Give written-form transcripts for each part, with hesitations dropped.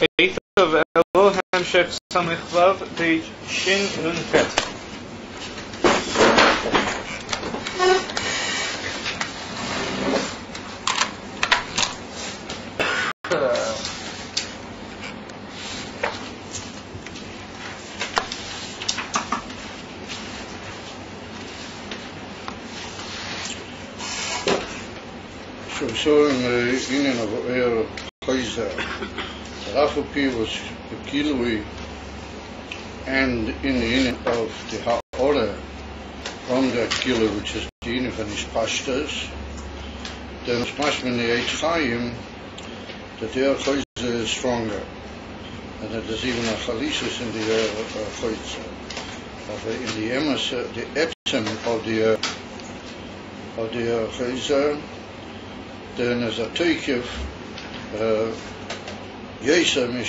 8th of Elul, Hamshech Samich Vav, page Shin Nun Tet. So in the union of Air Chayzer, Rafapi was a Kilui, and in the union of the Ha'ora from that Kilu, which is the union of Pashtas, then it's mashman the Eitz Chaim that the Air Chayzer is stronger, and that there's even a Chalisis in the Air Chayzer. In the Emes, the Etzem of the Air Chayzer, then as a teikif Yesa mi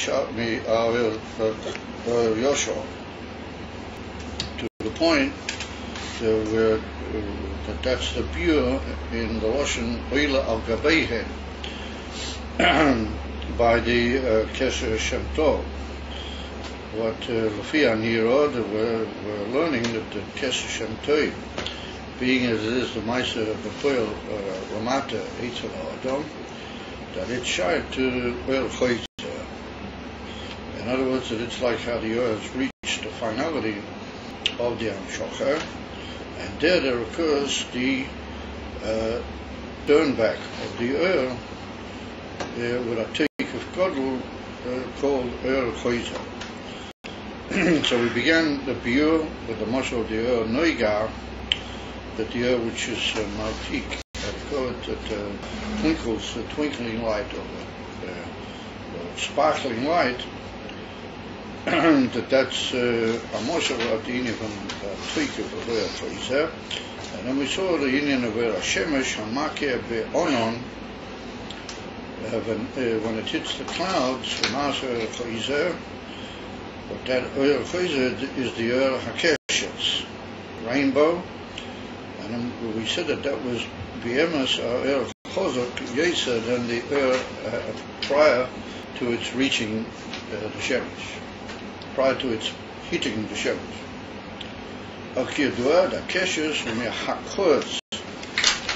Avil Yoshua, to the point where that's the pure in the Lashon Oila al Gabeihen by the Kesher Shem Tov. What Lafia Nirod we're learning that the Kesher Shem Tov, being as it is the Meiser of the Poel Ramata Eitzel Adam, that it's shy to Oil Chayzer. In other words, that it's like how the Oil has reached the finality of the Amshocher, and there occurs the turn back of the Oil with a take of Godel called Oil Chayzer. So we began the Biur with the muscle of the Oil Noigar, that the air which is Maltik, I call it that twinkles, the twinkling light, or the sparkling light, that's a morsel of the union from Trik of the Chayzer. And then we saw the union of Ur Shemesh, Hamakeh Be'onon, when it hits the clouds, Masa Chayzer, but that Ur Chayzer is the Ur Hakeshes, rainbow. And we said that was B'emes Ur Chozok Yesa than the Ur prior to its reaching the Shemesh, prior to its hitting the Shemesh. Akiyadua, the Keshes, from the Hakos,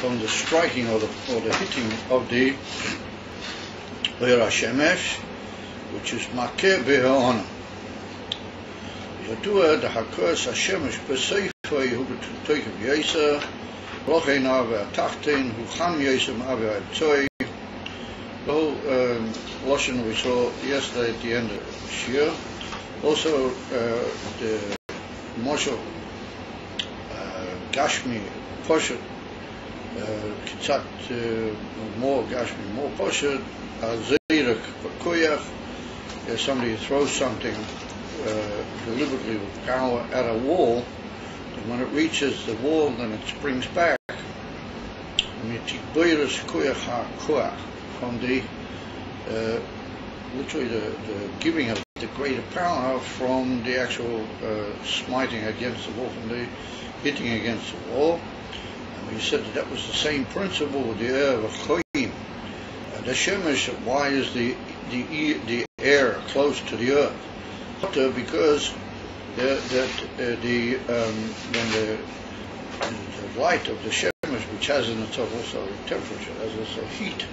from the striking or the hitting of the Ur Shemesh, which is Makeh Be'onon. Yadua, the Hakos Shemesh B'seif. Who take of Yesa, Rochein Ava Tachtein, who Ham Yesem Ava Toy. The whole Lashon we saw yesterday at the end of Shir. Also, the Moshe Gashmi Poshet, Kitzat more Gashmi, more Poshet, Azirek Koyach. If somebody throws something deliberately with power at a wall, and when it reaches the wall, then it springs back. From the literally the giving of the greater power from the actual smiting against the wall, from the hitting against the wall. And we said that was the same principle with the air of Choyim. The Shemesh, why is the air close to the earth? Because when the light of the Shemesh, which has in itself also temperature, has also heat,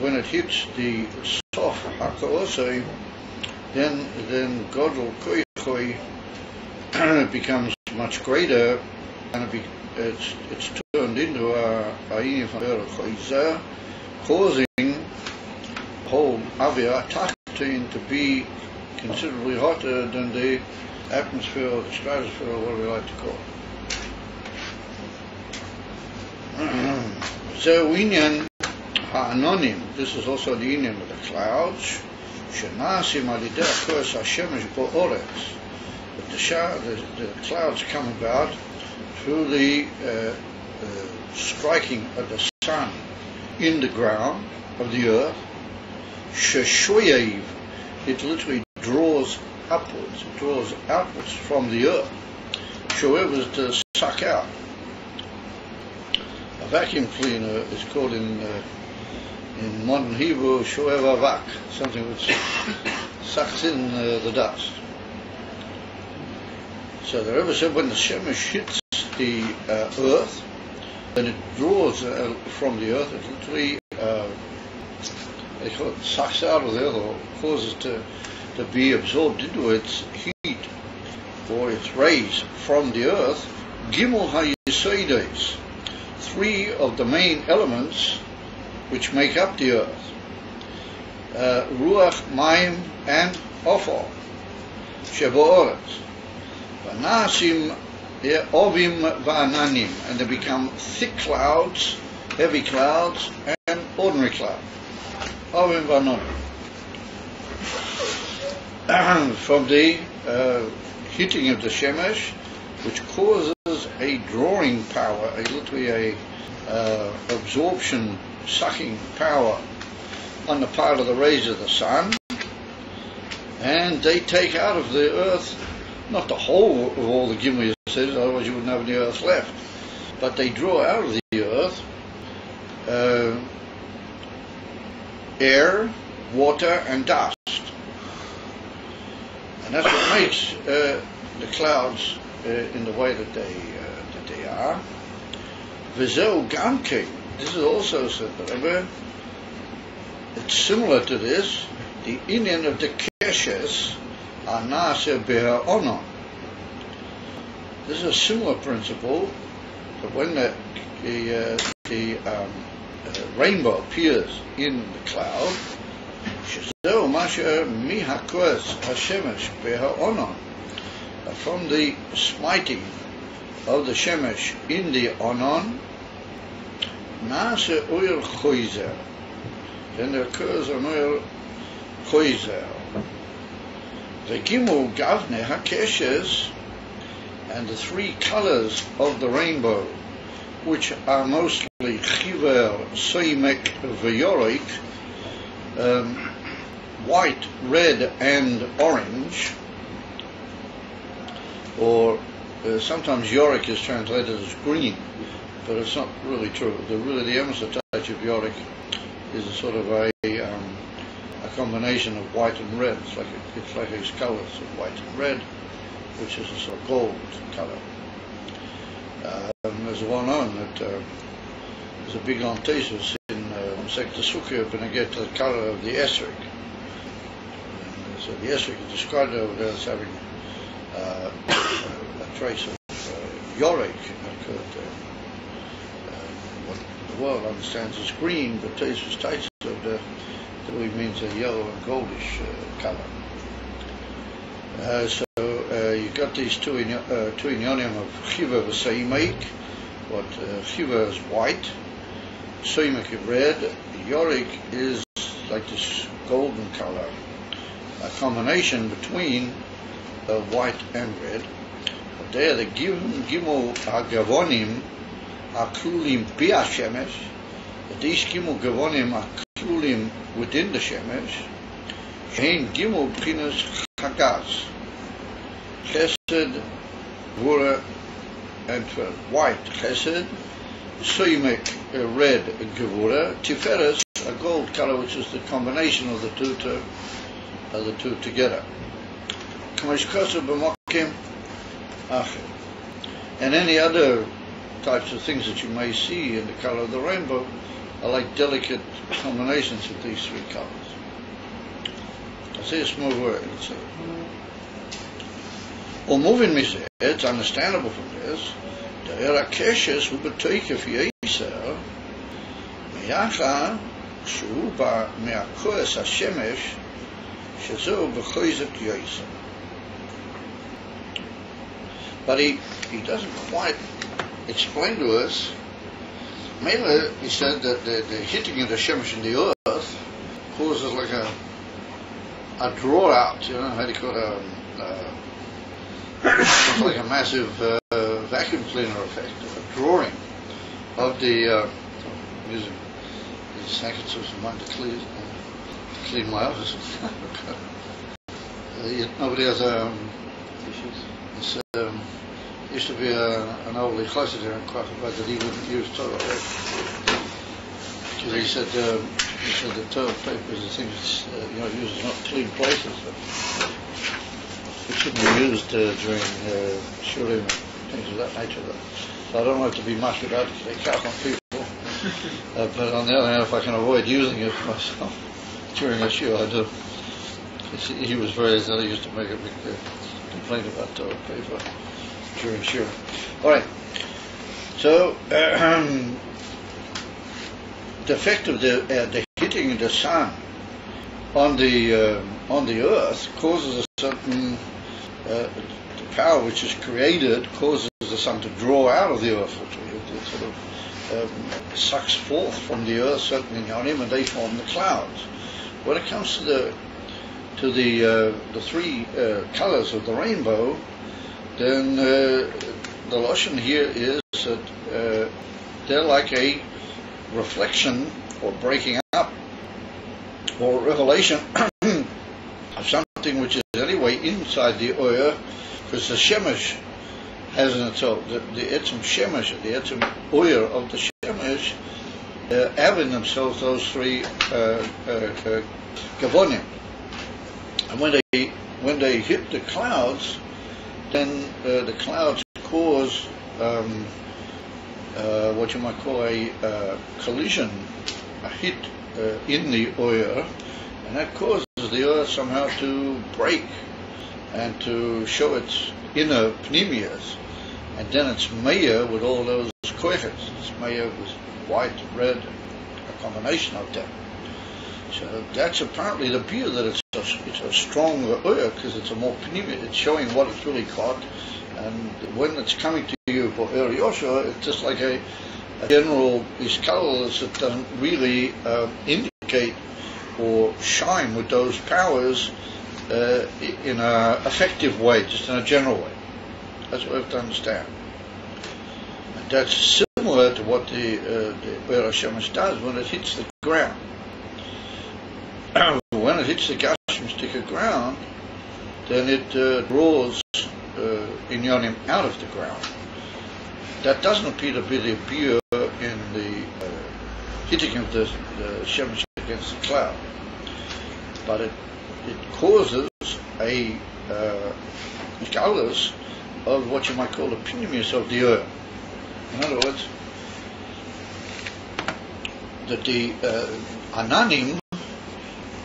when it hits the soft Hakaosai, then Godel Koichoi becomes much greater, and it's turned into a union from Chayzer, causing the whole Avia Tachtein to be considerably hotter than the atmosphere or the stratosphere, or whatever we like to call it. So Inyan Ha'anonim, this is also the union with the clouds. Shenasim Alideh Kos HaShemesh Bo'oretz, that the clouds come about through the striking of the sun in the ground of the earth. Sheshoyev, it literally draws upwards, it draws outwards from the earth. Shoev is to suck out. A vacuum cleaner is called in In modern Hebrew, shoev avak, something which sucks in the dust. So the Rebbe said when the Shemesh hits the earth, then it draws from the earth, it literally they call it sucks out of the earth, or causes to be absorbed into its heat or its rays from the earth. Gimel HaYesodis, three of the main elements which make up the earth, Ruach, Mayim, and Ofor, Sheba'oretz, Vanasim, Ovim Va'ananim, and they become thick clouds, heavy clouds, and ordinary clouds. Ovim Va'ananim. From the heating of the Shemesh, which causes a drawing power, literally a absorption, sucking power on the part of the rays of the sun, and they take out of the earth, not the whole of all the Gimel says, otherwise you wouldn't have any earth left, but they draw out of the earth air, water, and dust. And that's what makes the clouds in the way that they are. V'zeu gamkein. This is also said, remember, it's similar to this. The inyan of the keshes anase beha'onon. This is a similar principle, but when the rainbow appears in the cloud, shezeu masher mihakos hashemesh beha'onon, from the smiting of the shemesh in the onon, nase oil choizer, then there occurs an oil choizer. The gimel gavne hakeshes, and the three colors of the rainbow, which are mostly chiver, soimek, v'yorik, white, red, and orange, or sometimes yorik is translated as green, but it's not really true. The emerson touch of yorik is a sort of a combination of white and red. It's like these colors of white and red, which is a sort of gold color. There's well known that there's a big long thesis in Sekta Sukkah when I get to the color of the esrog. So the esrog is described over there as having a trace of yorik, what the world understands as green, but thesis takes of the really means a yellow and goldish color. So you've got these two inyonim of chiva v'seimek. What chiva is white, seimek is red, yorik is like this golden color, a combination between white and red. But there the gimel gavonim are klulim bia shemesh. These gimel gavonim are klulim within the shemesh. Shein gimel b'chinas Hagas, Chesed, Gvura, and white Chesed, Soimek, red Gvura, Tiferes, a gold color, which is the combination of the two together. And any other types of things that you may see in the color of the rainbow are like delicate combinations of these three colors. I say a small word. Or moving me, it's understandable from this. The Erakeshes who betake if Yeser, Miyacha, Shuba, Miakoes Hashemesh, Shezo Bechoizek Yeser. But he doesn't quite explain to us. Mainly, he said that the hitting of the Shemesh in the earth causes like a draw out, how do you call it, it's like a massive vacuum cleaner effect, a drawing of the, using these handkerchiefs of mine to clean my office. Nobody has tissues. Used to be an old closet here in Quack, but that he wouldn't use toilet. because he said the toilet paper is a thing that's used in not clean places. It shouldn't be used during shooting and things of that nature. So I don't like to be much about it because they count on people. But on the other hand, if I can avoid using it myself during a shoot, I do. He was very zealous. He used to make a big complaint about toilet paper during shooting. All right. So the effect of the hitting the sun on the earth causes a certain the power which is created causes the sun to draw out of the earth. It sort of sucks forth from the earth certain inyonim, and they form the clouds. When it comes to the three colors of the rainbow, then the lashon here is that they're like a reflection or breaking up or revelation of something which is anyway inside the oyer, because the shemesh has in itself the etzem shemesh, the etzem oyer of the shemesh have in themselves those three gavonim. And when they hit the clouds, then the clouds cause what you might call a collision, a hit in the oyer, and that causes the oyer somehow to break and to show its inner pneumias, and then it's meir with all those koiches. It's meir with white, red, a combination of them. So that's apparently the beer, that it's a stronger oyer because it's a more pneumiya. It's showing what it's really caught, and when it's coming to you for Eri Yoshua, it's just like a general iskalos that doesn't really indicate or shine with those powers in an effective way, just in a general way. That's what we have to understand. And that's similar to what the Oyer HaShemesh does when it hits the ground. When it hits the Gashim stick of ground, then it draws inyonim out of the ground. That doesn't appear to be the beer in the hitting of the shemesh against the cloud, but it causes a galus of what you might call the pneumius of the earth. In other words, that the ananim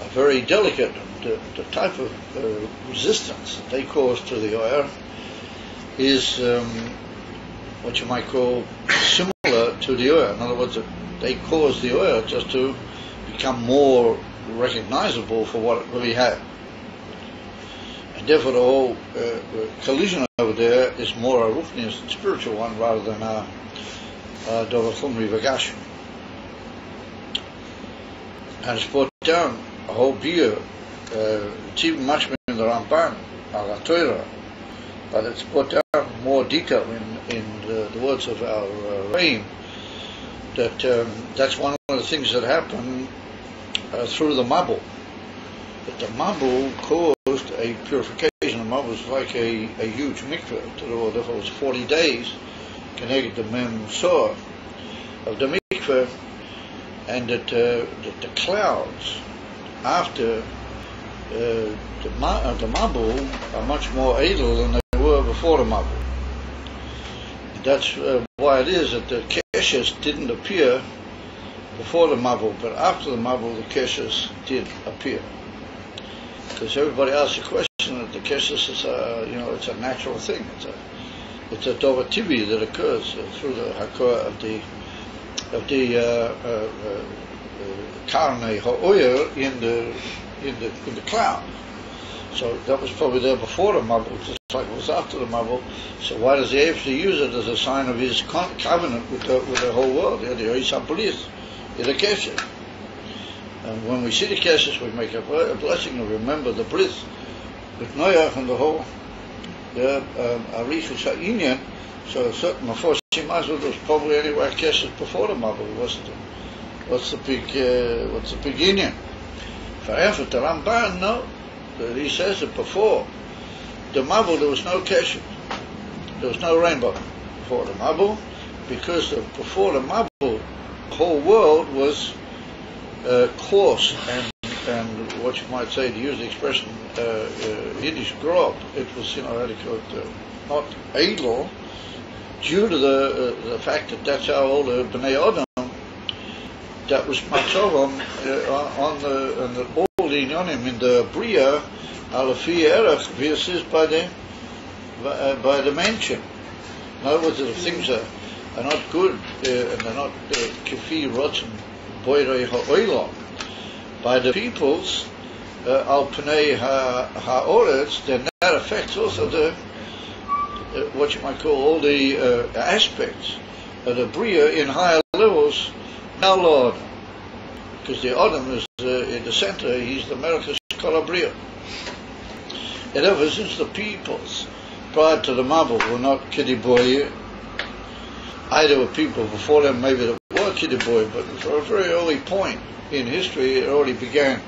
are very delicate. The type of resistance that they cause to the oil is what you might call similar to the oil. In other words, they cause the oil just to become more recognizable for what it really had. And therefore the whole collision over there is more a ruchnius and spiritual one rather than a dover chumri v'gashim. And it's brought down a whole beer. It's even much more in the Ramban, al Torah, but it's brought down more detail in the words of our Reim, that that's one of the things that happen through the mabul. That the mabul caused a purification. The mabul was like a huge mikveh. Therefore, it was 40 days connected to mem sor of the mikveh, and that the clouds after the mabul are much more edel than they were before the mabul. That's why it is that the keshes didn't appear before the mabul, but after the mabul the keshes did appear. Because everybody asks the question that the keshes is it's a natural thing. It's a dover tibi that occurs through the hakor of the karnei ha'oyer in the cloud. So that was probably there before the mabul, just like it was after the mabul. So why does he have to use it as a sign of his covenant with the whole world? The Yisablis, the keshes. And when we see the keshes, we make a blessing and remember the bris with Noach and the whole Arichus HaInyan. So certain Mefoshim Mazul was probably anywhere keshes before the mabul, wasn't it? What's the big Inyan? For effort, the Ramban, no. He says that before the mabul there was no keshes, there was no rainbow before the mabul, because before the mabul the whole world was coarse and what you might say, to use the expression Yiddish grob. It was, how do you call it, not edel, due to the fact that that's how all the Bnei Adam that was matzovam on the all the inyanim in the Bria alafi erech v'yasis by the mention. In other words, if things are not good and they're not kifi rotzen boirei ha'olam by the peoples al pnei ha'oretz, then that affects also the what you might call all the aspects of the Bria in higher levels. Now, Lord, because the Adam is in the center, he's the Merachas Kol Bria. And ever since the peoples prior to the Mabul were not Kiddiboy, either were people before them maybe that were Kiddiboy, but for a very early point in history it already began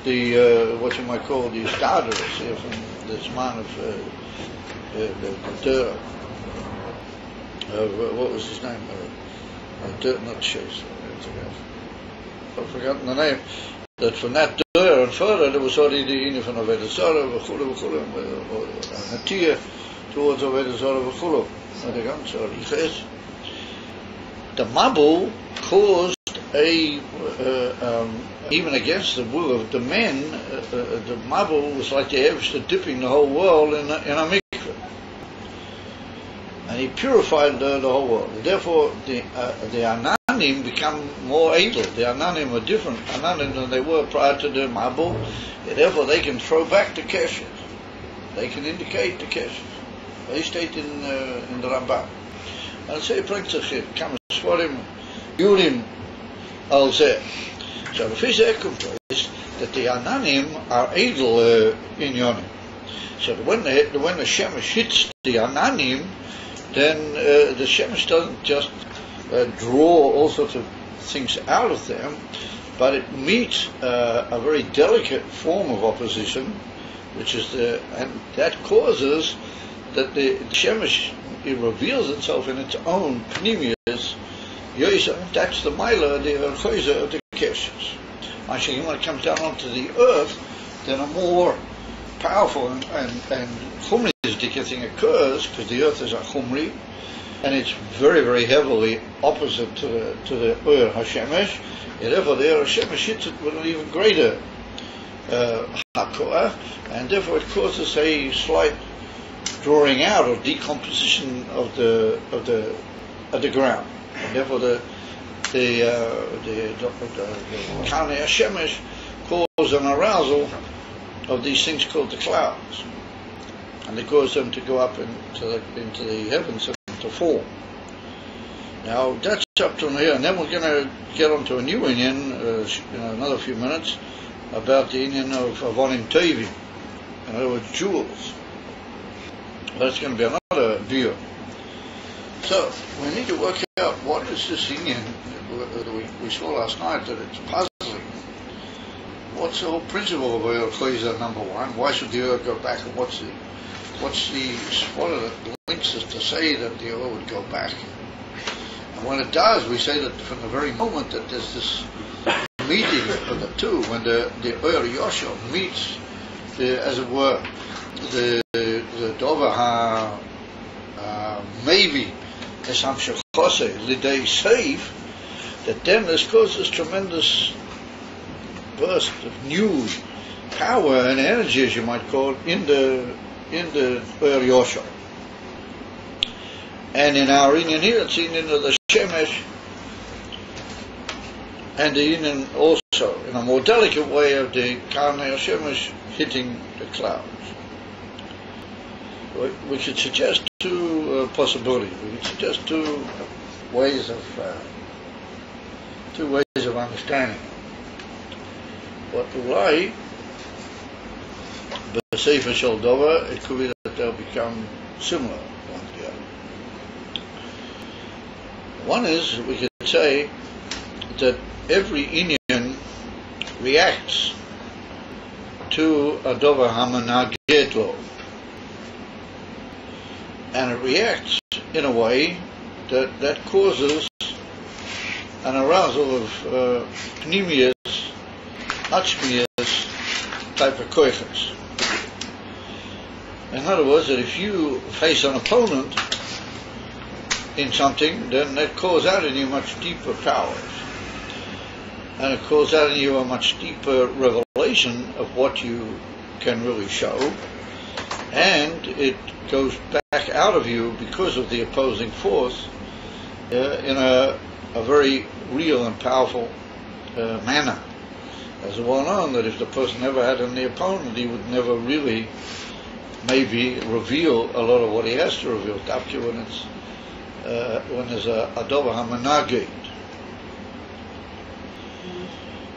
the what you might call the starters from this man of what was his name? Not Chase. I've forgotten the name. That from that door and further there was already the union from Aveda Zara, V'chulu, Natia towards Aveda Zara, V'chulu. The Mabul caused even against the will of the men, the Mabul was like the Eivishter dipping the whole world in a mikveh. And he purified the whole world. Therefore, the Ananim become more edel. The Ananim are different Ananim than they were prior to the Mabul. Therefore, they can throw back the keshes. They can indicate the keshes. They state in the Ramban. And say, Prinzachit, Kam Svarim, Yurim, Al Zeh. So the Fizeh complains that the Ananim are edel in Yonim. So when the Shemesh hits the Ananim, then the Shemesh doesn't just draw all sorts of things out of them, but it meets a very delicate form of opposition, which is and that causes that the Shemesh, it reveals itself in its own pneumias. That's the Maila, the Choyza of the Keshes. Actually, when it comes down onto the earth, then a more powerful and chumristic thing occurs, because the earth is a chumri, and it's very, very heavily opposite to the Ur HaShemesh, and therefore the Ur HaShemesh hits it with an even greater hakoah, and therefore it causes a slight drawing out or decomposition of the ground, and therefore the Kanei HaShemesh causes an arousal of these things called the clouds, and they cause them to go up into the heavens and to fall. Now that's up to here, and then we're going to get onto a new Indian, another few minutes, about the Indian of Avonim Tovim, in other words, jewels. That's going to be another view. So we need to work out what is this Indian that we saw last night, that it's puzzling. What's the whole principle of oil choiza, number one? Why should the oil go back? And what that links us to say that the oil would go back? And when it does, we say that from the very moment that there's this meeting of the two, when the oil Yoshua meets, as it were, the Dover maybe Esam Shechose Lidei Seif, that then this causes tremendous burst of new power and energy, as you might call it, in the Ur Yosha. And in our Indian here, it's in the Shemesh, and the Indian also, in a more delicate way, of the Kanei Shemesh hitting the clouds. We could suggest two possibilities. We could suggest two ways of understanding. What Ulai, the Sefer Shel Dover, it could be that they'll become similar one to the other. One is, we could say that every Indian reacts to a Dover Hamanagetlo, and it reacts in a way that causes an arousal of pneumias Atzmias type of koiches. In other words, that if you face an opponent in something, then that calls out in you much deeper powers. And it calls out in you a much deeper revelation of what you can really show. And it goes back out of you because of the opposing force in a very real and powerful manner. As well known that if the person never had any opponent, he would never really maybe reveal a lot of what he has to reveal. When there's a dover hamanagid.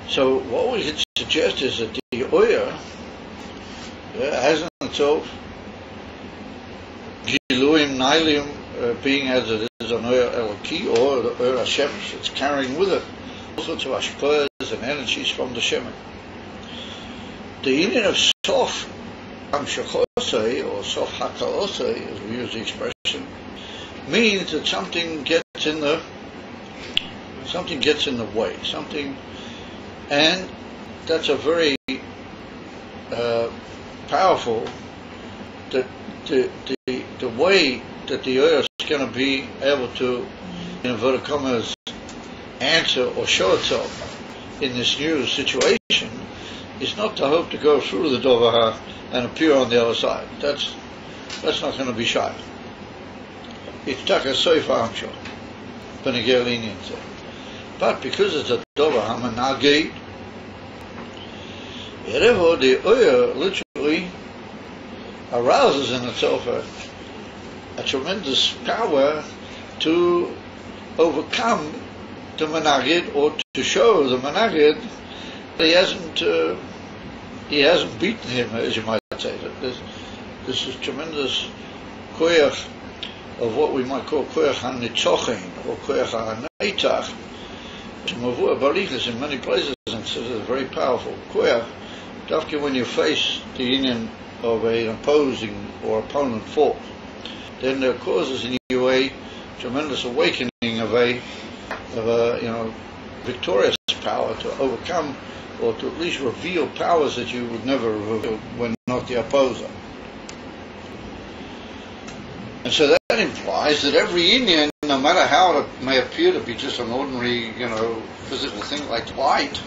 So what we could suggest is that the oyer has in itself giluim nailim, being as it is an oyer eloki or the oyer hashemesh, it's carrying with it all sorts of ashpahs and energies from the shemen. The union of sof hamshachosei or sof hakaosei, as we use the expression, means that something gets in the way, and that's a very powerful. The way that the oyer is going to be able to, in inverted commas, answer or show itself in this new situation is not to hope to go through the dover and appear on the other side. That's not going to be shy. It's taka soifa hamsho, benegel inyan. But because it's a dover hamanagid, therefore the oyer literally arouses in itself a tremendous power to overcome the managid, or to show the managid that he hasn't beaten him, as you might say. This is tremendous koyach of what we might call koyach hanitzochen or koyach hanetach. Mavur barichas in many places, and so it's a very powerful koyach. After when you face the union of an opposing or opponent force, then there causes in you a tremendous awakening of a victorious power to overcome, or to at least reveal powers that you would never reveal when not the opposer. And so that implies that every Indian, no matter how it may appear to be just an ordinary, physical thing like light,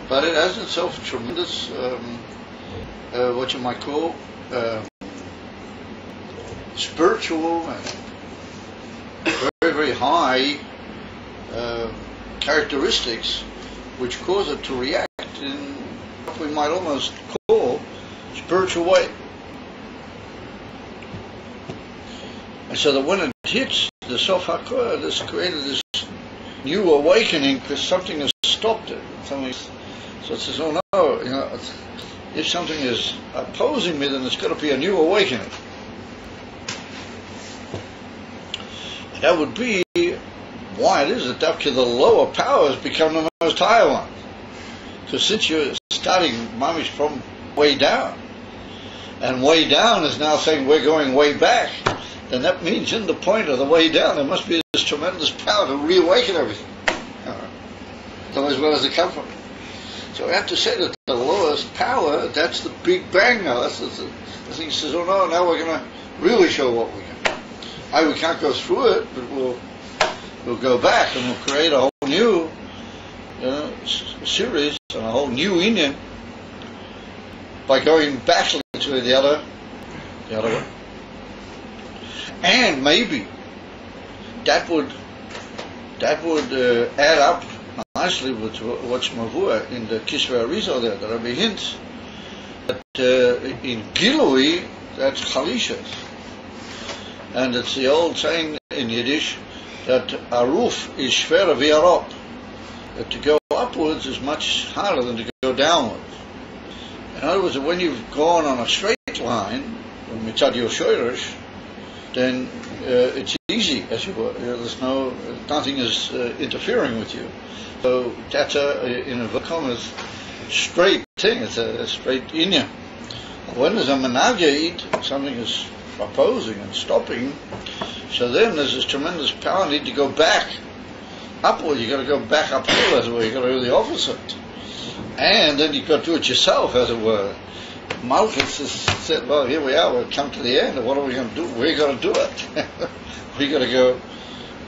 but it has in itself a tremendous, what you might call, spiritual and very, very high characteristics which cause it to react in what we might almost call spiritual way. And so that when it hits the Sof HaKoyah, this created this new awakening because something has stopped it. So it says, oh no, if something is opposing me, then there's got to be a new awakening. And that would be why it is that the lower powers become the most higher ones. So since you're starting mamish from way down, and way down is now saying we're going way back, then that means in the point of the way down there must be this tremendous power to reawaken everything. Otherwise, where does it come from? So we have to say that the lowest power, that's the big bang now. That's the thing says, oh no, now we're going to really show what we can. We can't go through it, but we'll go back and we'll create a whole new series and a whole new Indian by going back to the other way. And maybe that would add up nicely with what's mavur in the Kisvei Arizal there. There will be hints that in Gilui that's Chalishas, and it's the old saying in Yiddish that aruf is shver v'yarop, that to go upwards is much harder than to go downwards. In other words, when you've gone on a straight line, when mitzad yoshorish, then it's easy, as you were. There's nothing is interfering with you. So that's in a commas straight thing. It's a straight inyan. When there's a menagid, something is opposing and stopping. So then there's this tremendous power. You need to go back upward. You got to go back uphill. That's where you got to do the opposite. And then you've got to do it yourself, as it were. Malchus has said, well, here we are, we've come to the end, and what are we going to do? We're going to do it. We've got to go,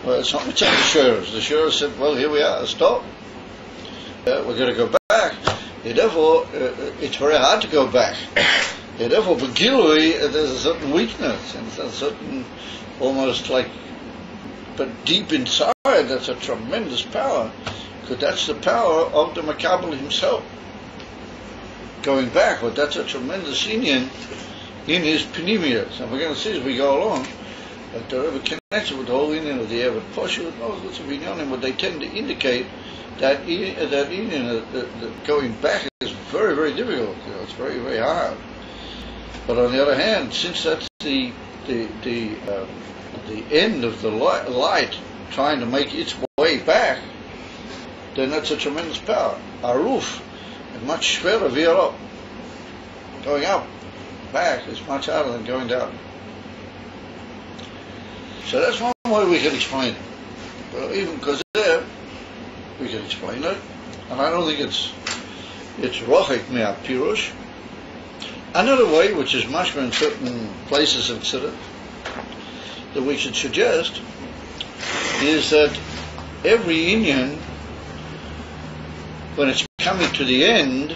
well, it's not much on the Shurers. The Shurers said, well, here we are, stop. We're going to go back. And therefore, it's very hard to go back. And therefore, for Gilui, there's a certain weakness, and a certain, almost like, but deep inside, that's a tremendous power, because that's the power of the Makabel himself. Going backward, that's a tremendous union in his Pneumias. And we're going to see as we go along that they're ever connected with the whole union of the Eved Poshu, and those lots of unionim, but they tend to indicate that union, going back is very, very difficult. It's very, very hard. But on the other hand, since that's the end of the light trying to make its way back, then that's a tremendous power. Aruf is much schwerer wie up. Going up, back is much harder than going down. So that's one way we can explain it. But even because there, we can explain it, and I don't think it's rochik mea pirush. Another way, which is much more in certain places considered, that we should suggest, is that every Indian, when it's coming to the end,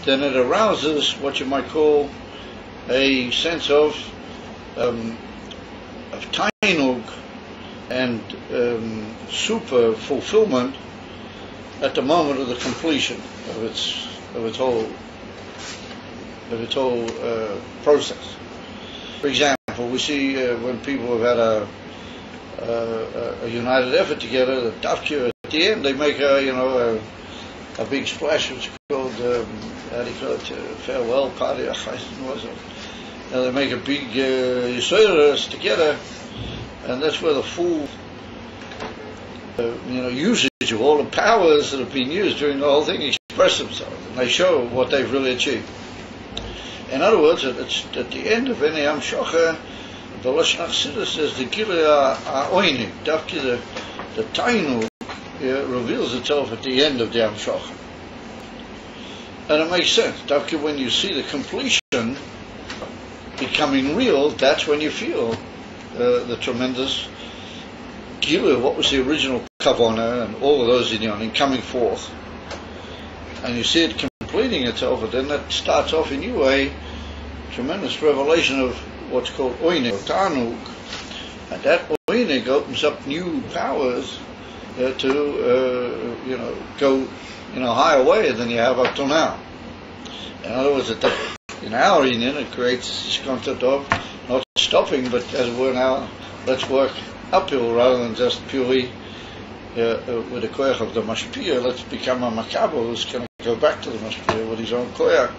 then it arouses what you might call a sense of tainug and super fulfillment at the moment of the completion of its whole process. For example, we see when people have had a united effort together, the dafkir at the end, they make a big splash, which is called how do you call it, farewell party. And they make a big yisoiras together, and that's where the full usage of all the powers that have been used during the whole thing express themselves, and they show what they've really achieved. In other words, it's at the end of any Amshocha, the Lashon Chassidus says the Gilui ha'oinig, dafki the tainu reveals itself at the end of the Amshocha. And it makes sense. Dafki, when you see the completion becoming real, that's when you feel the tremendous Gilui, what was the original Kavanah and all of those inyanim coming forth. And you see it completing itself, and then that starts off in new way, tremendous revelation of what's called oinig, or tanug, and that oinig opens up new powers to go in a higher way than you have up till now. In other words, in our union, it creates this concept of not stopping, but as it were now, let's work uphill rather than just purely with the koyach of the mashpia. Let's become a makabel who's going to go back to the mashpia with his own koyach.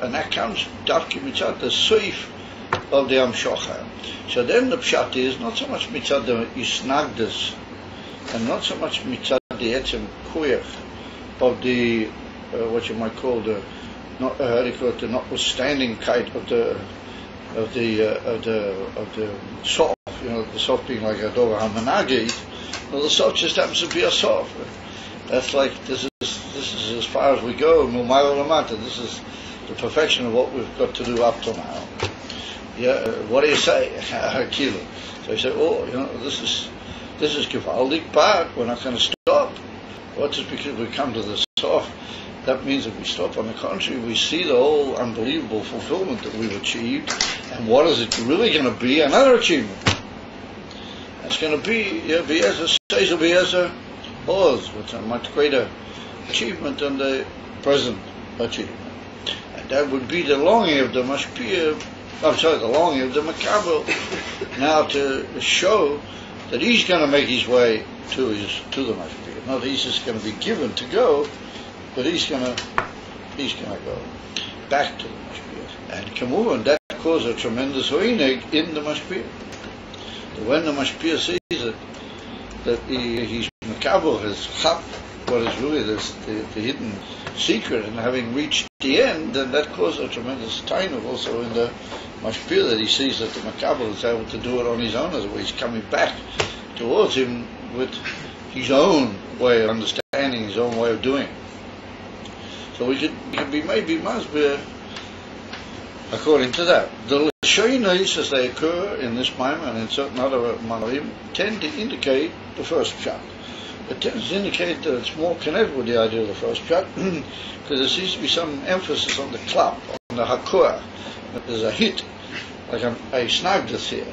And that comes dafki mitzad the soif of the amshocha. So then the pshat is not so much mitzad the isnagdas, and not so much mitzad the etzem koyach of the what you might call the the notwithstanding kite of the sof, the sof being like a dover hamanagi. Well, the sof just happens to be a sof. That's like this is as far as we go. This is the perfection of what we've got to do up to now. Yeah, what do you say? Kilo. So you say, this is gewaldig, but we're not going to stop. What is because we come to the sof? That means that we stop. On the contrary, we see the whole unbelievable fulfillment that we've achieved, and what is it really going to be? Another achievement. It's going to be Be'ezer Sezer Be'ezer Oz, which is a much greater achievement than the present achievement. And that would be the longing of the Mashpia, the longing of the Makabel, now to show that he's going to make his way to the Mashpia. Not he's just going to be given to go, but he's going to go back to the Mashpia. And Kamuran, that caused a tremendous oinig in the Mashpia. When the Mashpia sees it, that his Makabel has chap what is really the hidden secret, and having reached the end, then that caused a tremendous tainug also in the Mashpia, that he sees that the Makabel is able to do it on his own, as well. He's coming back towards him with his own way of understanding, his own way of doing. So we could be maybe masbir according to that. The lashonos as they occur in this maimah and in certain other mamarim tend to indicate the first pshat. It tends to indicate that it's more connected with the idea of the first pshat because there seems to be some emphasis on the klap, on the hakua. There's a hit, like a snagdus here,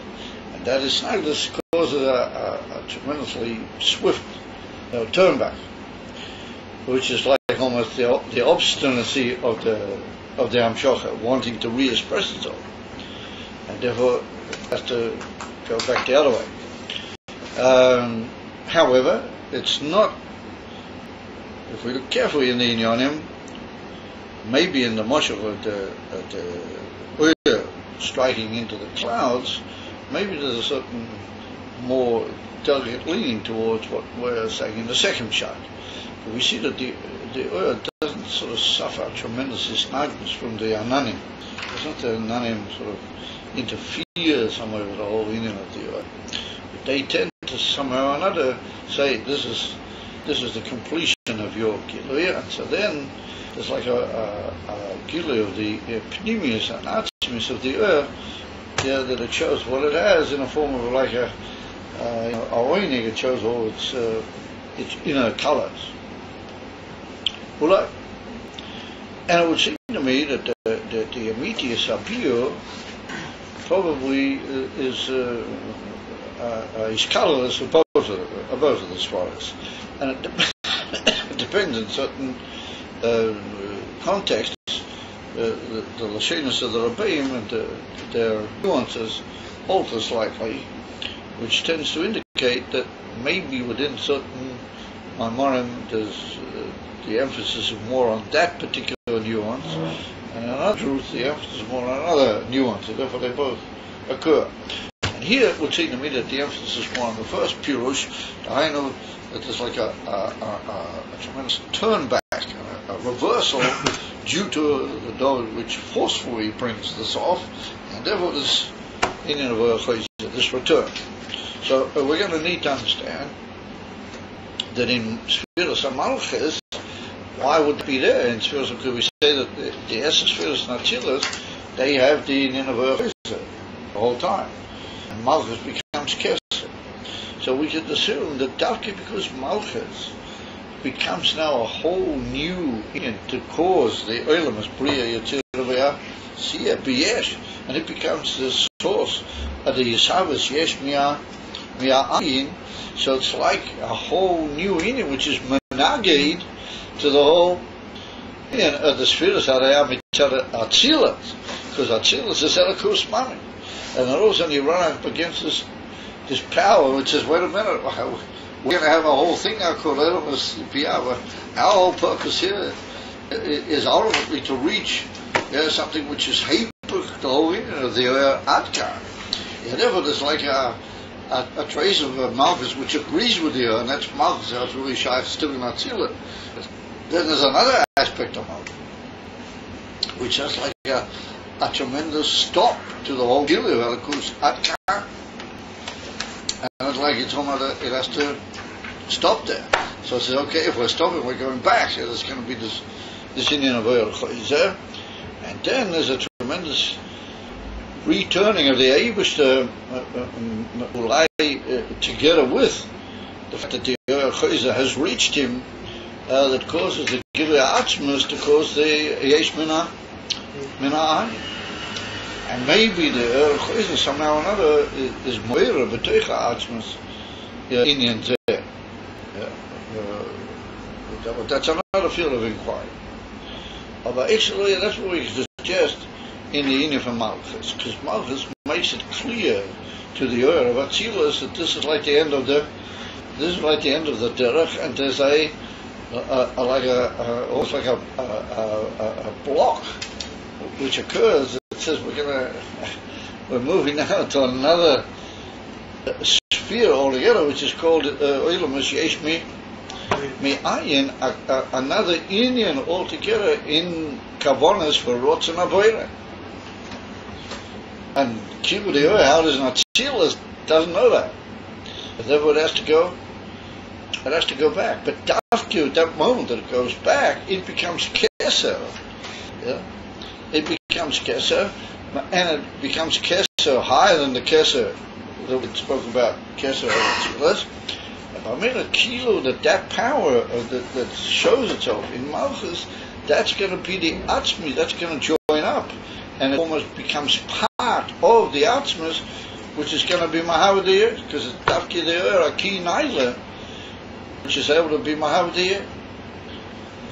and that is snagdus causes a tremendously swift turn back, which is like almost the obstinacy of the Hamshocha, wanting to re-express itself, and therefore has to go back the other way. However, it's not, if we look carefully in the Inyanim, maybe in the Moshev of the Uyah striking into the clouds, maybe there's a certain more delicate leaning towards what we're saying in the second shot. But we see that the Uyah doesn't sort of suffer tremendous snagness from the Ananim. It's not the Ananim sort of interfere somewhere with the whole union of the Uyah. But they tend to somehow or another say this is the completion of your Gilui, and so then there's like a Gilui of the Pneumius and Atzimus of the Uyah, that it shows what it has in a form of like a Oinig. It shows all its inner colours. And it would seem to me that the Amitius Abiyur probably is colourless for both of the svaras, and it depends in certain contexts. The lashonos of the Rabbeim and their nuances alter slightly, which tends to indicate that maybe within certain Maimorim there's the emphasis is more on that particular nuance, and in other truths the emphasis is more on another nuance, and therefore they both occur. And here it would seem to me that the emphasis is more on the first pirush. I know that there's like a tremendous turn back, a reversal due to the dog which forcefully brings this off, and therefore this Indian of this return. So we're going to need to understand that in Spheros HaMalchus, why would it be there? In Spheros, could we say that the essence Spheros Natzilas, they have the Indian of the whole time, and Malchus becomes Kesser. So we could assume that Davke, because Malchus becomes now a whole new Indian to cause the Olam Bria Yetzirah Siyah B'yesh, and it becomes the source of the Yisavas Yesh Mi'ayin. So it's like a whole new Indian which is menaged to the whole of the Spheros Harayah Mitzad Atzilas, because Atzilas is Elikus Mami, and then all of a sudden you run up against this power which says, wait a minute, we're going to have a whole thing now called Elimus Piyah. Our whole purpose here is ultimately to reach something which is Hepuk, the whole union of the Adkar. Therefore there's like a trace of Malchus which agrees with you, and that's Malchus. That's really shy, still in Atzilah. Then there's another aspect of Malchus which has like a tremendous stop to the whole Gilui of Elikus Adkar, and it's like it's almost it has to stop there. So it says, okay, if we're stopping, we're going back. So there's going to be this Indian of Choizer, and then there's a tremendous returning of the Eibishter together with the fact that the Choizer has reached him, that causes the Gilui Atzmus to cause the Yesh Mina Ayin. And maybe the Choizer somehow or another is Moira B'Teicha Atzmus Indian there. That's another field of inquiry. But actually, that's what we suggest in the Indian of Malchus, because Malchus makes it clear to the Ur of Atzilas that this is like the end of the derech, and there's almost like a block which occurs that says we're moving now to another sphere altogether, which is called Oilamus Yesh Mi'ayin, another Indian altogether in Kavonas for Rotzen Avoira. And Kibbutz the Ur, how does Natzilas doesn't know that. Therefore it has to go back. But Dafki, at that moment that it goes back, it becomes Kesser keser. Yeah? It becomes keser, and it becomes keser higher than the keser that we spoke about, keser of I mean, a kilo, that power that shows itself in Malchus, that's going to be the Atzmi, that's going to join up, and it almost becomes part of the Atzmas, which is going to be Mahavadiyah, because it's Dafki De'er, a key Naila, which is able to be Mahavadiyah.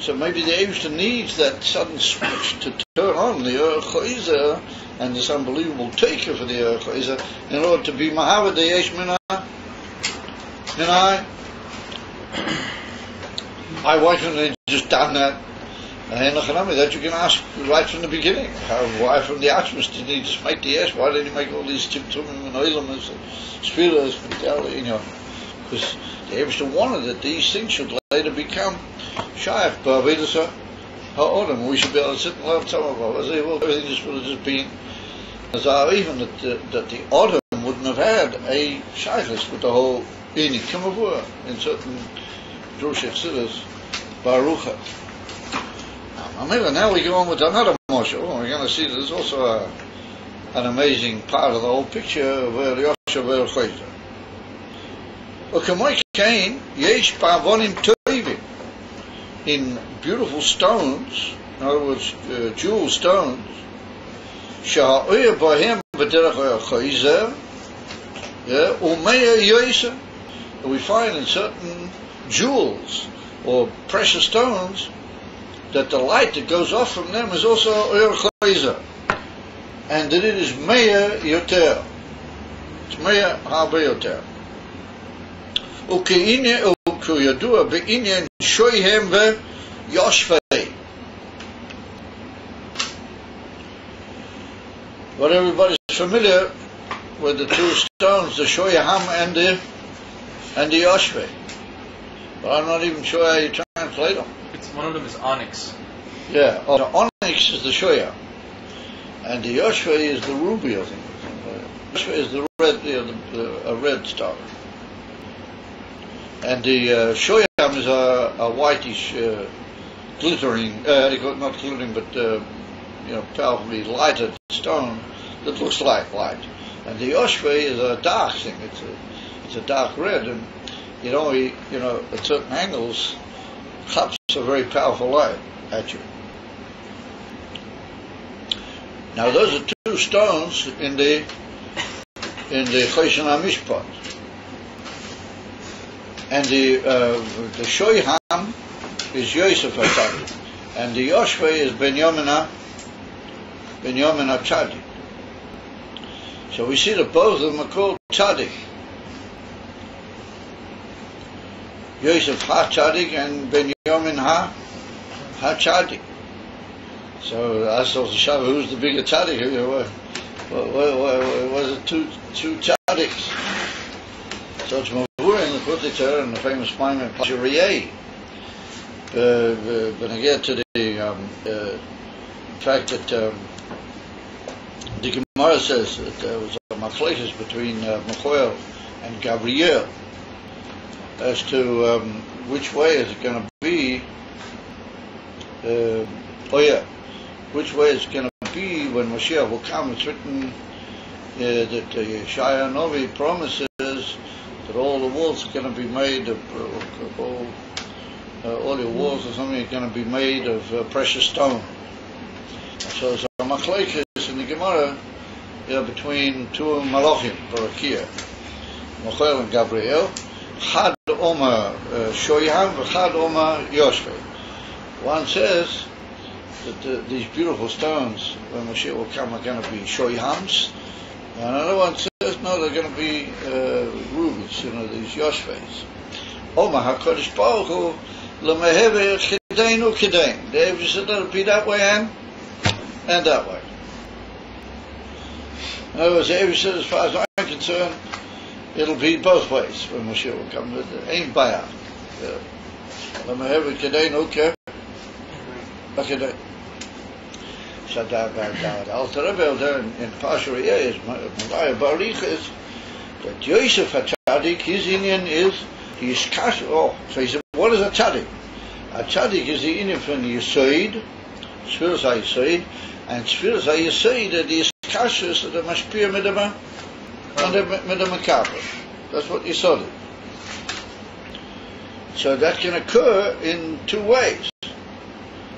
So maybe the Eivishter needs that sudden switch to turn on the Ur Choizer and this unbelievable taker for the Ur Choizer in order to be Mahavadiyah Minai. Why couldn't they just done that? That you can ask right from the beginning. Why from the Atzmas did he just make the S? Why did he make all these Tzimtzumim and Oilamas and Sphiras and you know? Because the Eivishter wanted that these things should later become Shaykh Ba'avidasa Ha'odam. We should be able to sit and learn some of us. Everything just would have just been as even that the Odom wouldn't have had a Shaykhis with the whole Ini Kimavur in certain Drush Chassidus Barucha. Now we go on with another Moshe. We're going to see that there's also an amazing part of the whole picture where the Yosha Ver Chayzer. Ukemoy Kain Yesh Pavonim Tovim, in beautiful stones, in other words, jewel stones. Sha'oyer Bahem B'derech Chayzer, Umeya Yoyser. We find in certain jewels or precious stones that the light that goes off from them is also Oyer Chayzer, and that it is Meya Yoter. It's Meya Harbe Yoter. Ukeyine ukuyadua be'inyan shoyhem ve'yoshvei. But everybody's familiar with the two stones, the shoyham and the yoshvei. But I'm not even sure how you translate them. One of them is onyx. Yeah, the onyx is the shoyham, and the yoshvei is the ruby, I think. Yoshvei is the red, a red stone. And the shoyam is a whitish, glittering, not glittering, but powerfully lighted stone that looks like light. And the yoshvei is a dark thing. It's a dark red, and at certain angles, chaps a very powerful light at you. Now those are two stones in the Choshen HaMishpat. And the shoyham is Yosef HaTzadik, and the yoshvei is Benyamin HaTzadik. So we see that both of them are called Tzadik. Yosef HaTzadik and Benyamin HaTzadik. So that's also Shabbat, who's the bigger Tzadik? Was it two Tzadiks? So it's Mavur in the Kutiter and the famous Maimon Pashuriyeh. When I get to the fact that the Gemara says that there was a machlekes between Mechoel and Gabriel as to which way is it going to be. Which way is it going to be when Mashiach will come? It's written that Yeshaya Novi promises that all the walls are going to be made of all your walls or something are going to be made of precious stone. So there's a machlekes in the Gemara between two Malachim, Barakia, Mechoel and Gabriel. Chad Omer Shoyham, Chad Omer Yoshvei. One says that these beautiful stones, when Mashiach will come, are going to be Shoyhams, and another one says no, they're going to be rubies, these Yoshveis. Omer HaKadosh Baruch Hu L'Mehever Kedein U'Kedein. The Eivishter said it'll be that way and that way. In other words, the Eivishter said, as far as I'm concerned, it'll be both ways when Mashiach will come. Ain't bayah. L'Mehever Kedein U'Kedein. So the Alter Rebbe there in Pashuriyeh is Malaya Barich is that Yosef HaTzadik, his Indian is he's cash. So he said, what is a tzaddik? A tzaddik is the Indian from Yisoid, Sfiras HaYesod, and Sfiras HaYesod that is kashrus that the mashpia mit the makaber. That's what Yesod is. So that can occur in two ways.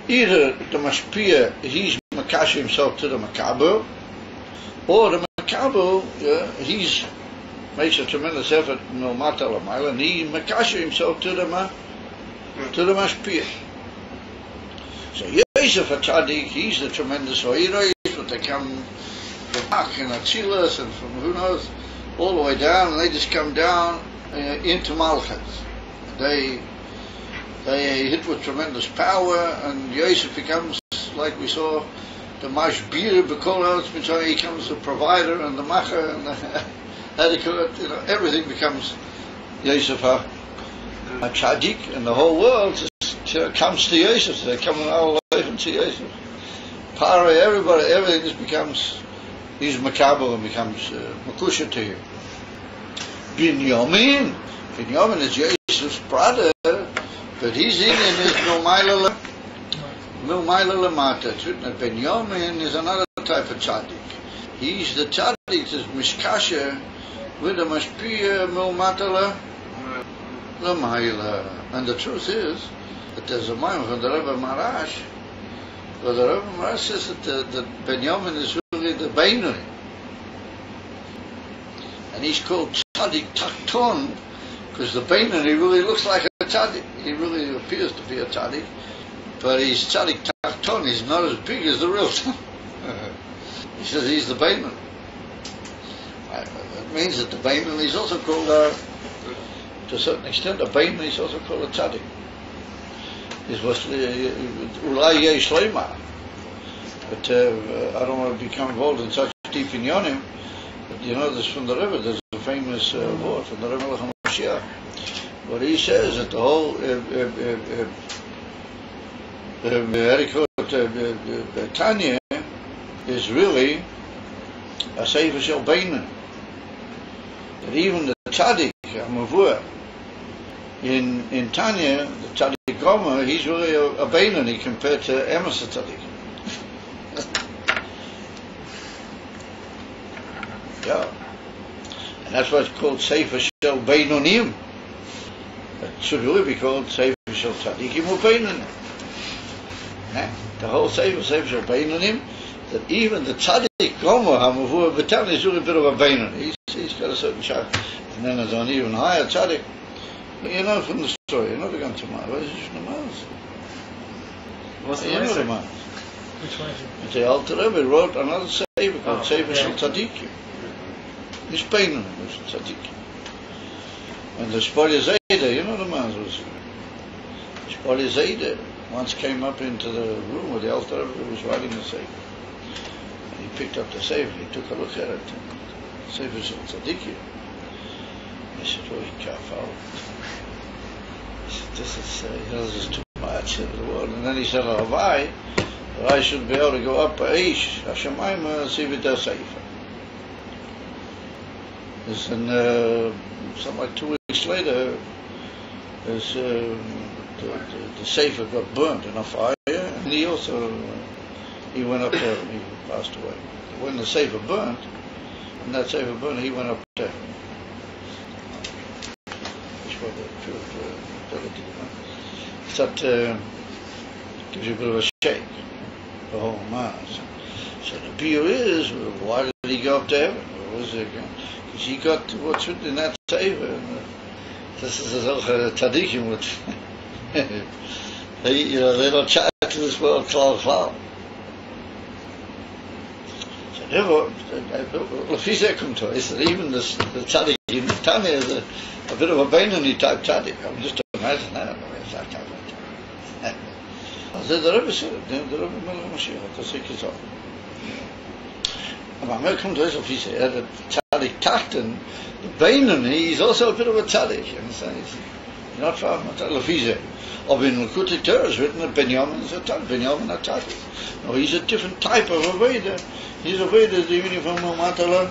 Either the mashpia, he's makash himself to the makaber, or the makaber, he's makes a tremendous effort, no matter a mile, and he makash himself to the mashpia. So Yosef HaTzadik, he's the tremendous Oiros, but they come from Ach and Atzilus and from who knows, all the way down, and they just come down into Malchus. They hit with tremendous power, and Yosef becomes, like we saw, the Mashbir B'Kol Ha'aretz Mitzrayim. He becomes the provider and the Macher and the everything becomes Yosef HaTzadik, and the whole world just comes to Yosef. They come all life to Yosef. Pare, everybody, everything just becomes, he's Makabel and becomes Makusha to him. Binyamin is Yosef's brother, but his Indian is Milmaila Lamata. It's written that Binyamin is another type of tzaddik. He's the tzaddik that's Mishkasha with the Mashpia Milmata Lamaila. And the truth is that there's a mind from the Rebbe Marash, but the Rebbe Marash says that Binyamin is really the Beinoni. And he's called Tzaddik Takton, because the Beinoni really looks like a Tzaddik. He really appears to be a Tzaddik, but he's Tzaddik Takton. He's not as big as the real Tzaddik. He says he's the Beinoni. That means that the Beinoni is also called, to a certain extent, a Beinoni is also called a Tzaddik. It was Ulai Yesh Leima. But I don't want to become involved in such deep inyonim. But you know this from the Rebbe. There's a famous word from the Rebbe Mashiach. What he says that the whole Tanya is really a Sefer Shel Beinoni. That even the Tzaddik, Mavur, in Tanya, the Tzaddik Gomer, he's really a Beinoni compared to Emes Tzaddik. Yeah. And that's why it's called Sefer Shel Beinonim. It should really be called Sefer Shel Tzaddikim u'Beinonim. The whole Sefer Shel Beinonim, that even the Tzaddik Gomer, Hamavur B'Tanya, is really a bit of a Beinoni. He's got a certain shot. And then there's an even higher Tzaddik. But you know from the story, you're not going to Mars. What is the Mars? What's the you know the Mars. Which one is it? The Alter Rebbe wrote another Sefer called Sefer Shel Tzaddikim. It's Beinoni, it's Tzaddikim. And the Shpolia Zayda, you know the Mars was. Shpolia Zayda once came up into the room where the Alter Rebbe was writing the Sefer. And he picked up the Sefer, he took a look at it. Sefer Shel Tzaddikim. He said, oh, he can't follow it. He said, this is too much in the world. And then he said, Havai, that I should be able to go up Aish, Hashemayim, see with the Sefer. And something like 2 weeks later, the Sefer got burnt in a fire, and he also, he went up there and he passed away. When the Sefer burnt, and that Sefer burnt, he went up there. That gives you a bit of a shake, the whole Mars. So the beer is, why did he go up to heaven? What was it again? Because he got what's written in that Sefer. This is a tzaddikim, which they don't chat to this world, klal. So therefore, Lefizeh come to us that even the tzaddik in Tanya is a bit of a Beinoni type tzaddik. I'm just imagine that. The Rebbe said it, the Rebbe Melech Mashiach, the Sikh off. And I'm come to this, he said that tzaddik Takton, the Beinoni, he's also a bit of a tzaddik. You understand? He's not far from a tzaddik. Lefizeh. Or in Likutei Torah is written that Binyamin is a tzaddik. Binyamin a tzaddik. No, he's a different type of a Veda. He's a Veda even from Milmata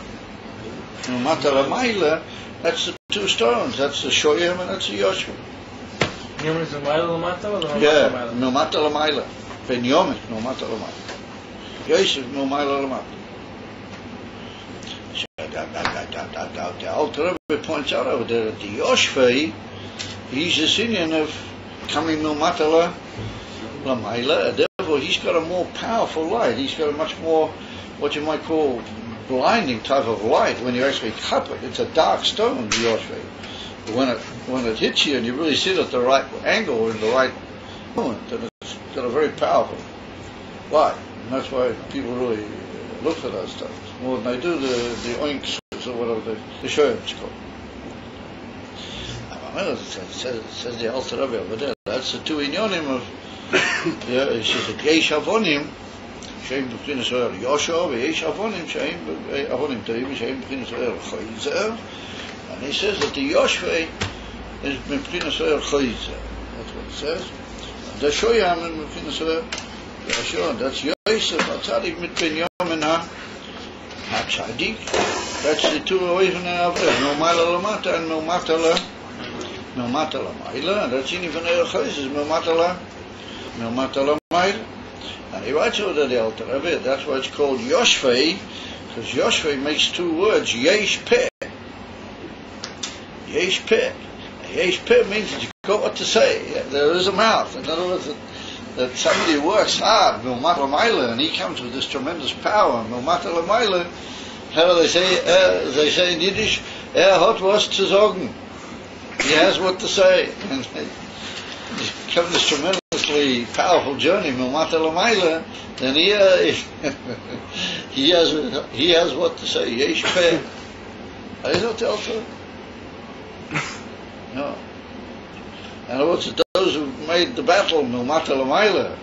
Lamaila. That's the 2 stones. That's the Shoyim and that's the Yoshua. Binyamin is the Maila Lamata or the Lamata? Yeah, Milmata Lamaila. Benjamin, no matter what. Yosef, no matter what. The Alter Rebbe points out over there that the Yoshvei, he's a sinian of coming no matter Lamaila, therefore he's got a more powerful light. He's got a much more, what you might call, blinding type of light when you actually cut it. It's a dark stone, the Yoshvei. But when it hits you and you really sit at the right angle or in the right moment, then it's got a very powerful light. And that's why people really look for those stones more than they do the oinks or whatever the shoyams called. Says the Alter Rebbe over there. That's the two inyonim of. Yeah, he says that yesh avonim sheim b'chinas oyer yosho v'yesh avonim sheim avonim toivim sheim b'chinas oyer chayzer. And he says that the Yoshvei is b'chinas oyer chayzer. That's what it says. And the shoyam is b'chinas oyer yosho. That's Yosef HaTzadik mit Benjamin HaTzadik. That's the two away from the Avred. No maila lamata and no matala. No matala maila. And that's in even the Chayzer. No matala maila. And he writes over the Alter Rebbe. That's why it's called Yoshvei, because Yoshvei makes two words. Yesh peh. Yesh peh. Yesh peh means that you've got what to say. There is a mouth. In other words, that somebody works hard, and he comes with this tremendous power. How do they say? They say in Yiddish, hat was zu sagen. He has what to say. And he's come this tremendously powerful journey, then he has what to say. Yesh peh. Are you not tell to? No. In other words, those who made the battle, Milmata Lamaila,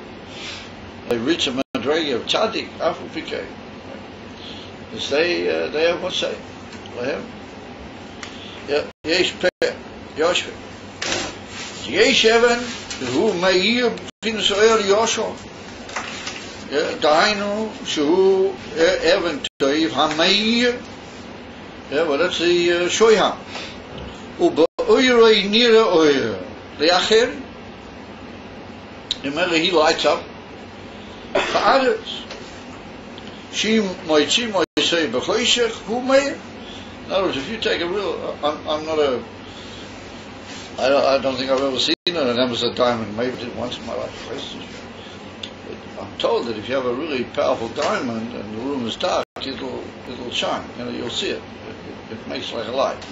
they reach a madrega of Tzaddik, Afu Pikei. Because they have what to say. They have. Yeah, Yesh Peh, Yoshvei. Yesh Even, who Meir B'chinas Oyer Yosho. Dainu, Shehu Even Toiv HaMeir. Yeah, well, that's the Shoyham. U'Ba'oyrei Nira Oyer. The Acher, remember he lights up for others. She might say b'choshech who may. In other words, if you take a real, I don't think I've ever seen an emerald diamond. Maybe did once in my life. But I'm told that if you have a really powerful diamond and the room is dark, it'll shine. You'll see it. It makes like a light.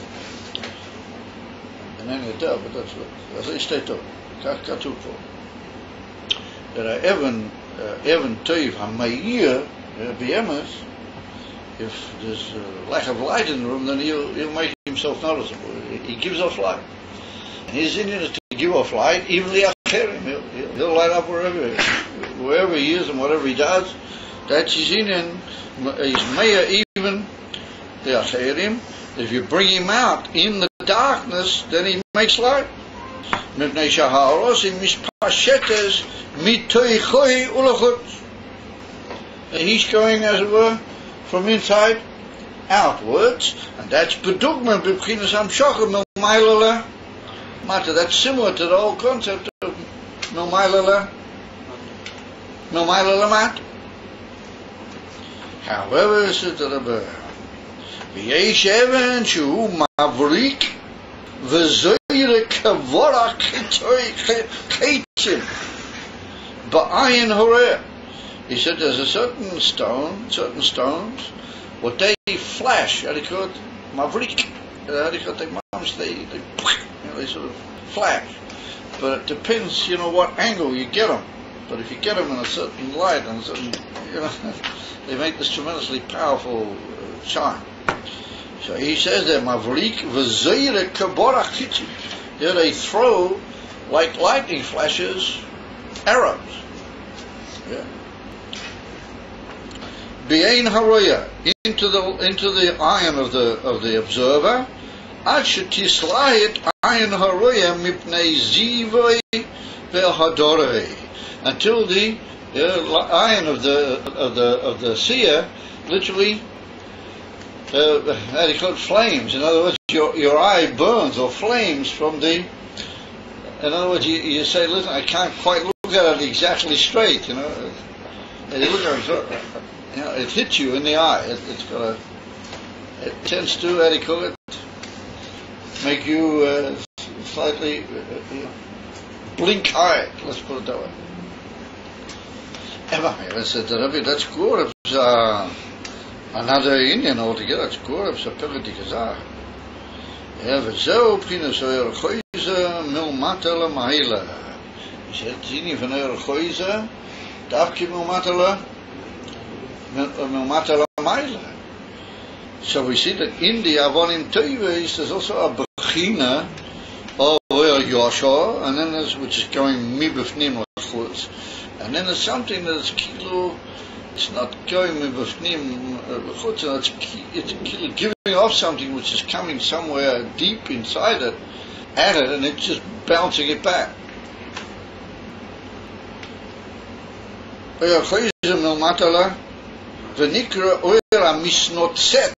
And then you tell, but that's what they state of. Katuv for. That Evan Toiv HaMeir B'Emes, if there's a lack of light in the room, then he'll make himself noticeable. He gives off light. And his Indian is to give off light, even the Acherim. He'll light up wherever he is and whatever he does. That's his Indian. He's Meir even the Acherim. If you bring him out in the darkness, then he makes light. And he's going, as it were, from inside outwards, and that's bedugma b'chinas hamshocha milmailala mata. That's similar to the whole concept of milmailala mat. However, said the Rebbe, v'yesh even shehu mavrik v'zoyre kavora keitzim ba'ayin horeh. He said there's a certain stones, what they flash, how do you call it? Mavrik. How do you call it? They sort of flash. But it depends, what angle you get them. But if you get them in a certain light and a certain, they make this tremendously powerful shine. So he says that Mavrik v'zeire kaborach chitzim. There they throw, like lightning flashes, arrows. Yeah. Be'ein haroya, into the iron of the observer, ad shetislayit ayin haroya mipnei zivoi ve'hadorei, until the iron of the seer literally how do you call it, flames. In other words, your eye burns or flames from the. In other words, you say, listen, I can't quite look at it exactly straight, you know. And you look at it, you know, it hits you in the eye. It tends to, how do you call it, make you slightly blink eye. Let's put it that way. I said, Rabbi, that's good. Another Indian altogether. It's good. It's a pillar kazah. וזהו פינס אויר חויזה מלמטה למעלה. He said, זיני van אויר חויזה דווקא מלמטה למעלה. So we see that in the Avonim Teves there's also a bechina of Oir Yosha, and then there's, which is going mibifnim l'chutz, and then there's something that's kilo. It's not going mibifnim l'chutz, it's giving off something which is coming somewhere deep inside it, at it, and it's just bouncing it back. Oir Choyzem Milmatala V'nikra Oir HaMisnotzetz.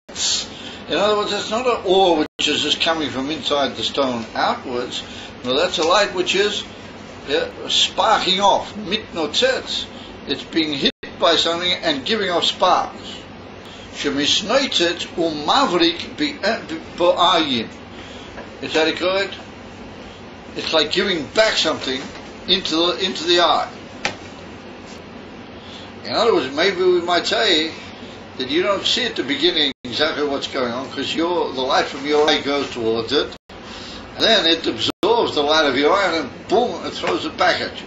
In other words, it's not an ore which is just coming from inside the stone outwards. No, that's a light which is sparking off. Mitnotzetz. It's being hit by something and giving off sparks. Shemisnoitzet umavrik bo'ayim. Is that correct? It's like giving back something into the eye. In other words, maybe we might say that you don't see at the beginning exactly what's going on because the light from your eye goes towards it, and then it absorbs the light of your eye and then boom, it throws it back at you.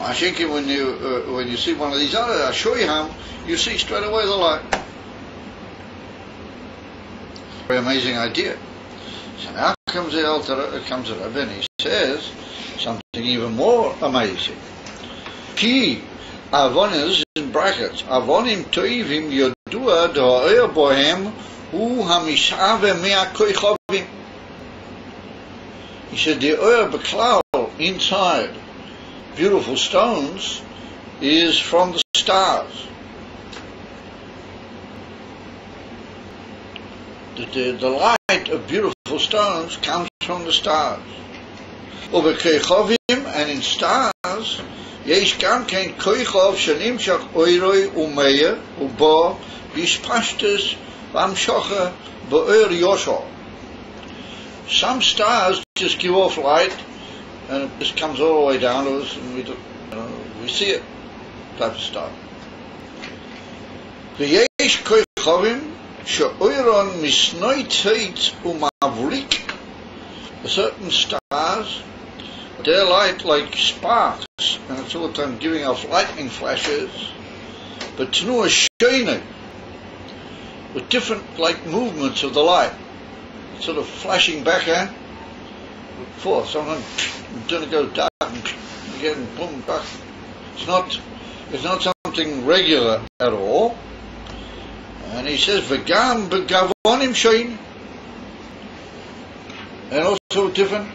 I think when you see one of these other Ashoyham, you see straight away the light. Very amazing idea. So now comes the Rebbe and he says something even more amazing. Ki Avonis in brackets. Avonim toivim yodua da'oir bohem hu hamishave mea koichovim. He said the oir beklal inside beautiful stones is from the stars. The light of beautiful stones comes from the stars. Over koichovim, and in stars יש גם כן כויכוב שנמשך אוירוי ומאיר ובו ישפשטס והמשכה באויר יושע. Some stars just give off light and it just comes all the way down to us and we see it, type of star. ויש כויכובים שאוירון מסנויצית ומבריק. Certain stars, their light like sparks, and it's all the time giving off lightning flashes, but tnua shayne, with different like movements of the light, sort of flashing back and forth. Sometimes it's going to go dark and again boom back. It's not something regular at all. And he says v'gam begavonim shayne, and also different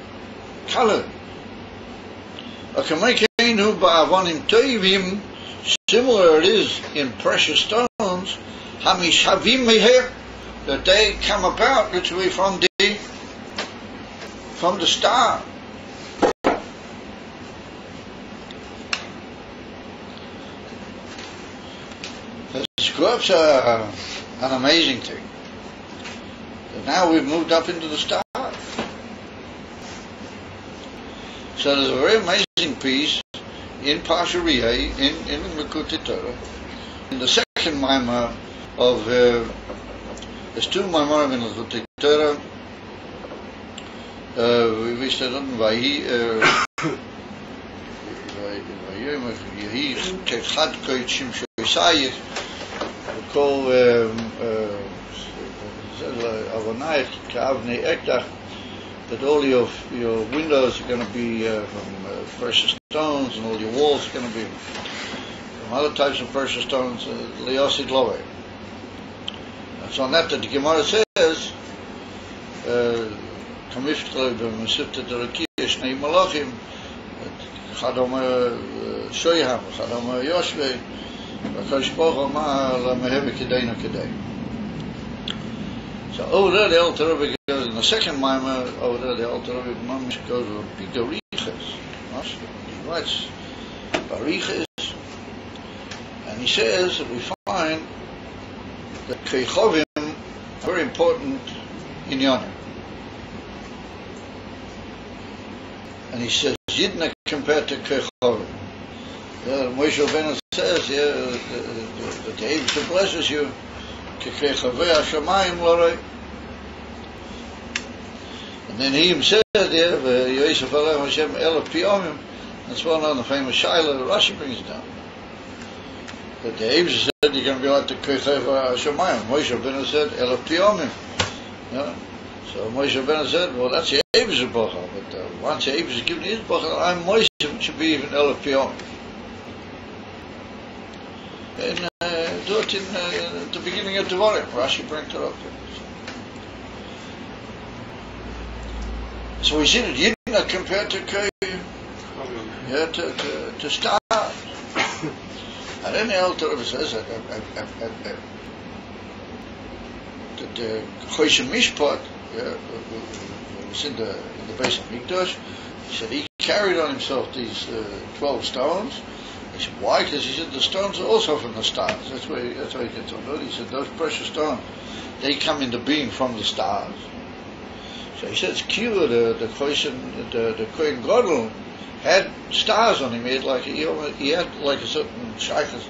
color. Similar it is in precious stones, that they come about literally from the star. It's an amazing thing. And now we've moved up into the stars. So there's a very amazing piece in Pashariyah, in Likutei Torah, in the second Maimar of, there's two Maimarim in Likutei Torah, we said on Vayi, Vayi Kechad Koichim Shoisayich, we call Avonayich Ka'avnei Ektach, that all your windows are going to be from precious stones, and all your walls are going to be from other types of precious stones, Leosid Lowe. And so on that the Gemara says, Kamiftle b'Mesivta Derekiya Shnei Malachim, Chad Omer Shoyham, Chad Omer Yoshvei, V'Kadosh Baruch Hu Amar Lameheve Kedeinu Kedei. So over there the Alter Rebbe goes, in the second Maimar, over there the Alter Rebbe Mamish goes with bigger riches. He writes Barichas, and he says that we find that Kechovim are very important in Yonah. And he says Yidna compared to Kechovim. Moshe Rabbeinu says that the Eibusha blesses you, Kechovei Hashamayim Lorei. And then he himself said, Yosef Aleichem Hashem Elef Piyomim. That's well known, the famous Shaila that Rashi brings down. That the Eibusha said you're going to be like the Kechovei Hashamayim. Moshe Rabbeinu said Elef Piyomim. So Moshe Rabbeinu said, well, that's the Eibusha Bocha, but once the Eibusha is given his Bocha, I'm Moshe, it should be even Elef Piyomim. And do it in the beginning of Devarim. Rashi brings it up there. So we see that Yidna compared to to stars. And then the Alter Rebbe says that the Choshen Mishpat was in the base of Mikdash. He said he carried on himself these 12 stones. He said, why? Because he said the stones are also from the stars. That's why he gets on it. He said those precious stones, they come into being from the stars. So he said it's cute. The Kohen Gadol had stars on him. He had like a certain shaykhs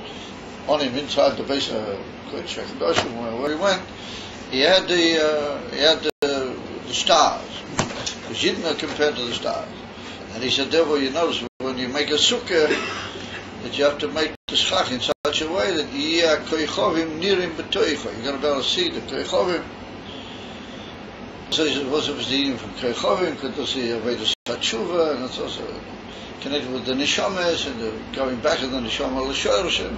on him inside the base of Kohen Shaykhdoshim where he went. He had the stars. Because Yidna compared to the stars. And he said, therefore, you notice when you make a sukkah, that you have to make the schach in such a way that Kechovim nirim b'toicha. You're going to be able to see the Kechovim. So he said, what's the eating from Kechovim? Could see a way to Satshuva, and it's also connected with the Neshamas and the going back of the Neshama l'Shorshim.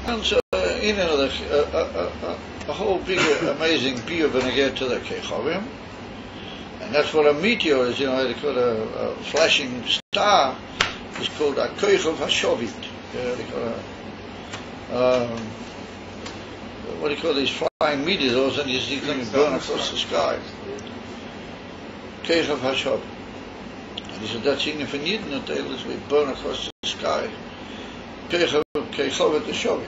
And so, a whole big, amazing biur beneged to the Kechovim. And that's what a meteor is, they call a flashing star. It's called a Koichav HaShovit. They call what do you call these flying meteors, and you see them burn across the sky. Koichav HaShovit. And he said that's even for Yidden that they literally burn across the sky. Koichav HaShovit.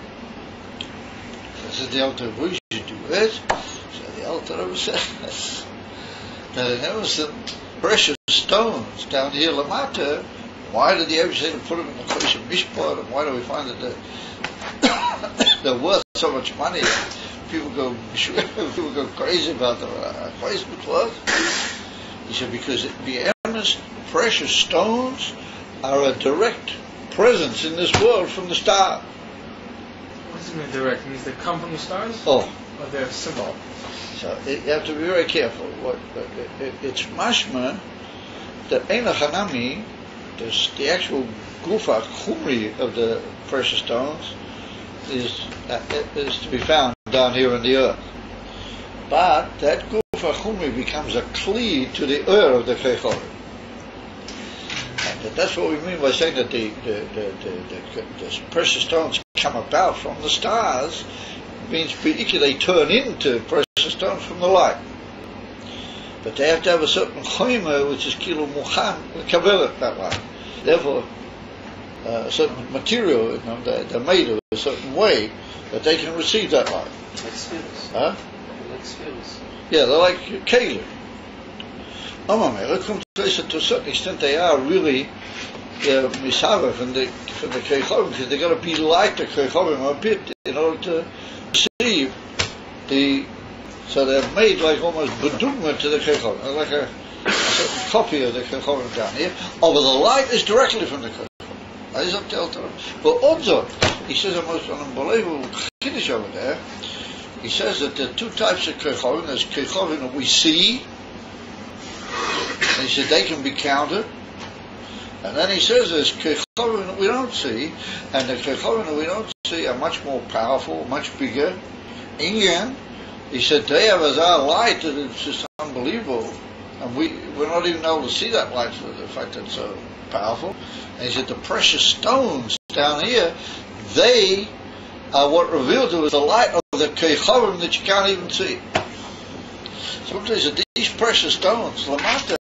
This is the Alter Rebbe. We should do it. So the Alter Rebbe says that there was some precious stones down here, Lamata. Why did the Eibusha say to put them in the Choshen Mishpat, and why do we find that they're worth so much money? People go crazy about them. Why is it worth? He said because the eminent precious stones are a direct presence in this world from the star. What does it mean direct? It means they come from the stars? Oh. Or they're symbol? So you have to be very careful. It's mashma that Ein Hanami, the actual gufa chumri of the precious stones is to be found down here in the earth. But that gufa chumri becomes a kli to the of the Kechovim. And that's what we mean by saying that the precious stones come about from the stars. It means they turn into precious stones from the light. But they have to have a certain choyma, which is kilo muchan, kabbalah that way. Therefore, a certain material, they're made of a certain way that they can receive that light. Like spheres. Huh? Like spheres. Yeah, they're like kalim. To a certain extent, they are really misava from the Kechovim, because they've got to be like the Kechovim a bit in order to receive the. So they're made like almost bedugma to the Kechovim, like a certain copy of the Kechovim down here. Although the light is directly from the Kechovim. That is up to Alter. But also, he says a most unbelievable kiddush over there. He says that there are two types of Kechovim. There's Kechovim that we see. And he said they can be counted. And then he says there's Kechovim that we don't see. And the Kechovim that we don't see are much more powerful, much bigger. Again, he said they have as our light that it's just unbelievable. And we're not even able to see that light for the fact that it's so powerful. And he said the precious stones down here, they are what revealed to us the light of the Kechovim that you can't even see. So he said these precious stones, Lamata,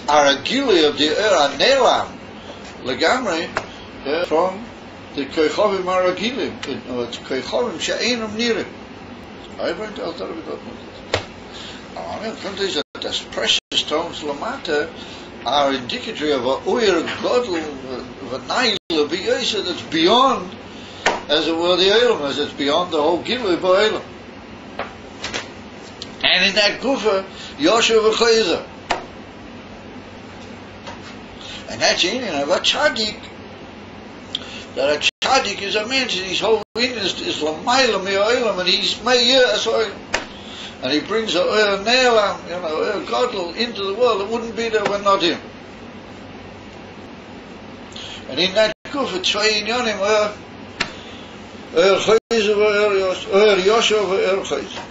are a gili of the Nelam, legamre from the koichovim aragilim, or it's koichovim she'einam nirim. I went out there without this. I mean, countries that the precious stones lamata are indicatory of a oyer godel, of a nail, of a yesa that's beyond, as it were, the elam, as it's beyond the whole gilui ba'elam. And in that gufa, Yosha v'chayza. And that's in of a tzaddik. That a tzaddik is a man, his whole inyan is l'mayla mi'olam, and he's me'yeh as oil. And he brings a oil ne'elam, oil godel into the world. It wouldn't be there when not him. And in that gufa, tzvei inyanim, oil chayza oil Yosha v'oil chayza.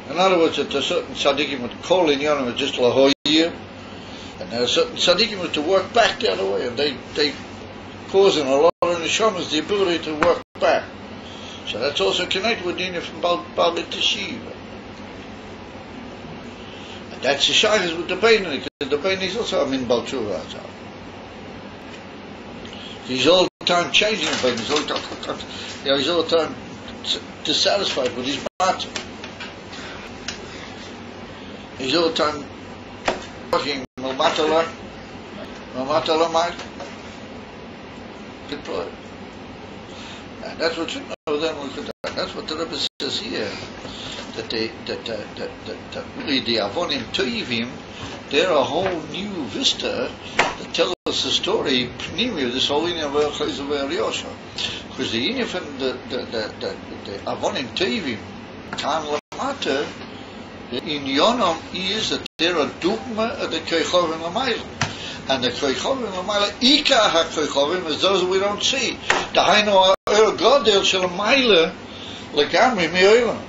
In other words, that a certain tzaddikim would call inyanim just lahoyir, and there are certain tzaddikim would to work back the other way, and they cause in a lot of neshamas the ability to work back. So that's also connected with the from Bali Teshiva. And that's the shaykhs with the Beinani, because the Beinani is also a min Bal Tshuva. He's all the time changing the Beinani, he's all the time dissatisfied with his matzah. He's all the time talking Malmatala Mike. And that's what you know. Then look at that. That's what the Rebbe says here. That really the Avonim Toivim, they're a whole new vista that tells us the story Pnimi of this whole Inyan of El Chayz of Yosha. Because the Inyan from the Avonim Toivim, Kan Lamata, in Yonam is that they're a dogma of the Koichovim Lamayla. And the Koichovim Lamayla, Ika HaKoichovim, is those that we don't see. The Haino Ur Godel Shel Lamayla, Legamri Me'olam.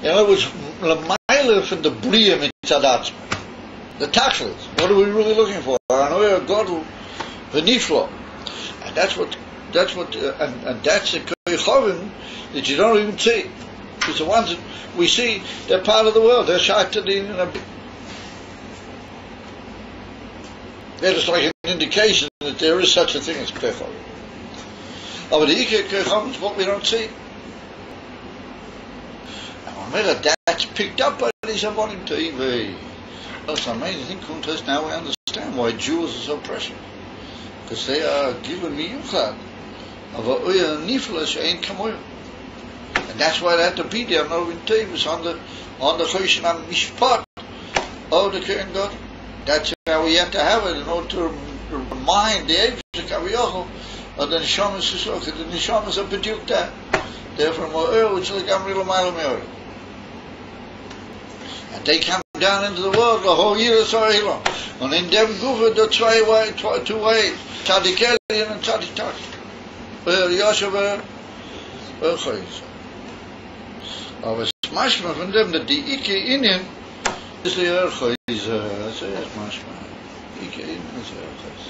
In other words, Lamayla from the Bria Mitzadatz. The Tachlis. What are we really looking for? An Ur Godel V'niflo. And that's what, and that's the Koichovim that you don't even see. Because the ones that we see, they're part of the world. They're shattered in a bit. They're just like an indication that there is such a thing as Koichovim. But the Ike Koichovim is what we don't see. And that's picked up by these Avonim TV. That's an amazing thing. Now we understand why Jews are so precious. Because they are given miyuchad of a oya nifla she'ein kamoyim. And that's why they had to be there on the Choshen HaMishpat of the Kohen God. That's how we had to have it in order to remind the Eibush of Kaviyachol of the Neshamas Yisrael. The Neshamas are beduked that. They're from O'er, which is like Amri L'mayla Me'or. And they come down into the world the whole year of Sarah. And in them gufa the two ways, Tzadik Elyon and Tzadik Tach. Yosha v'Chayz. Aber es ist manchmal von dem, that the Ike Inyan is the Erchayz. That's it, manchmal. Ike Inyan is the Erchayz.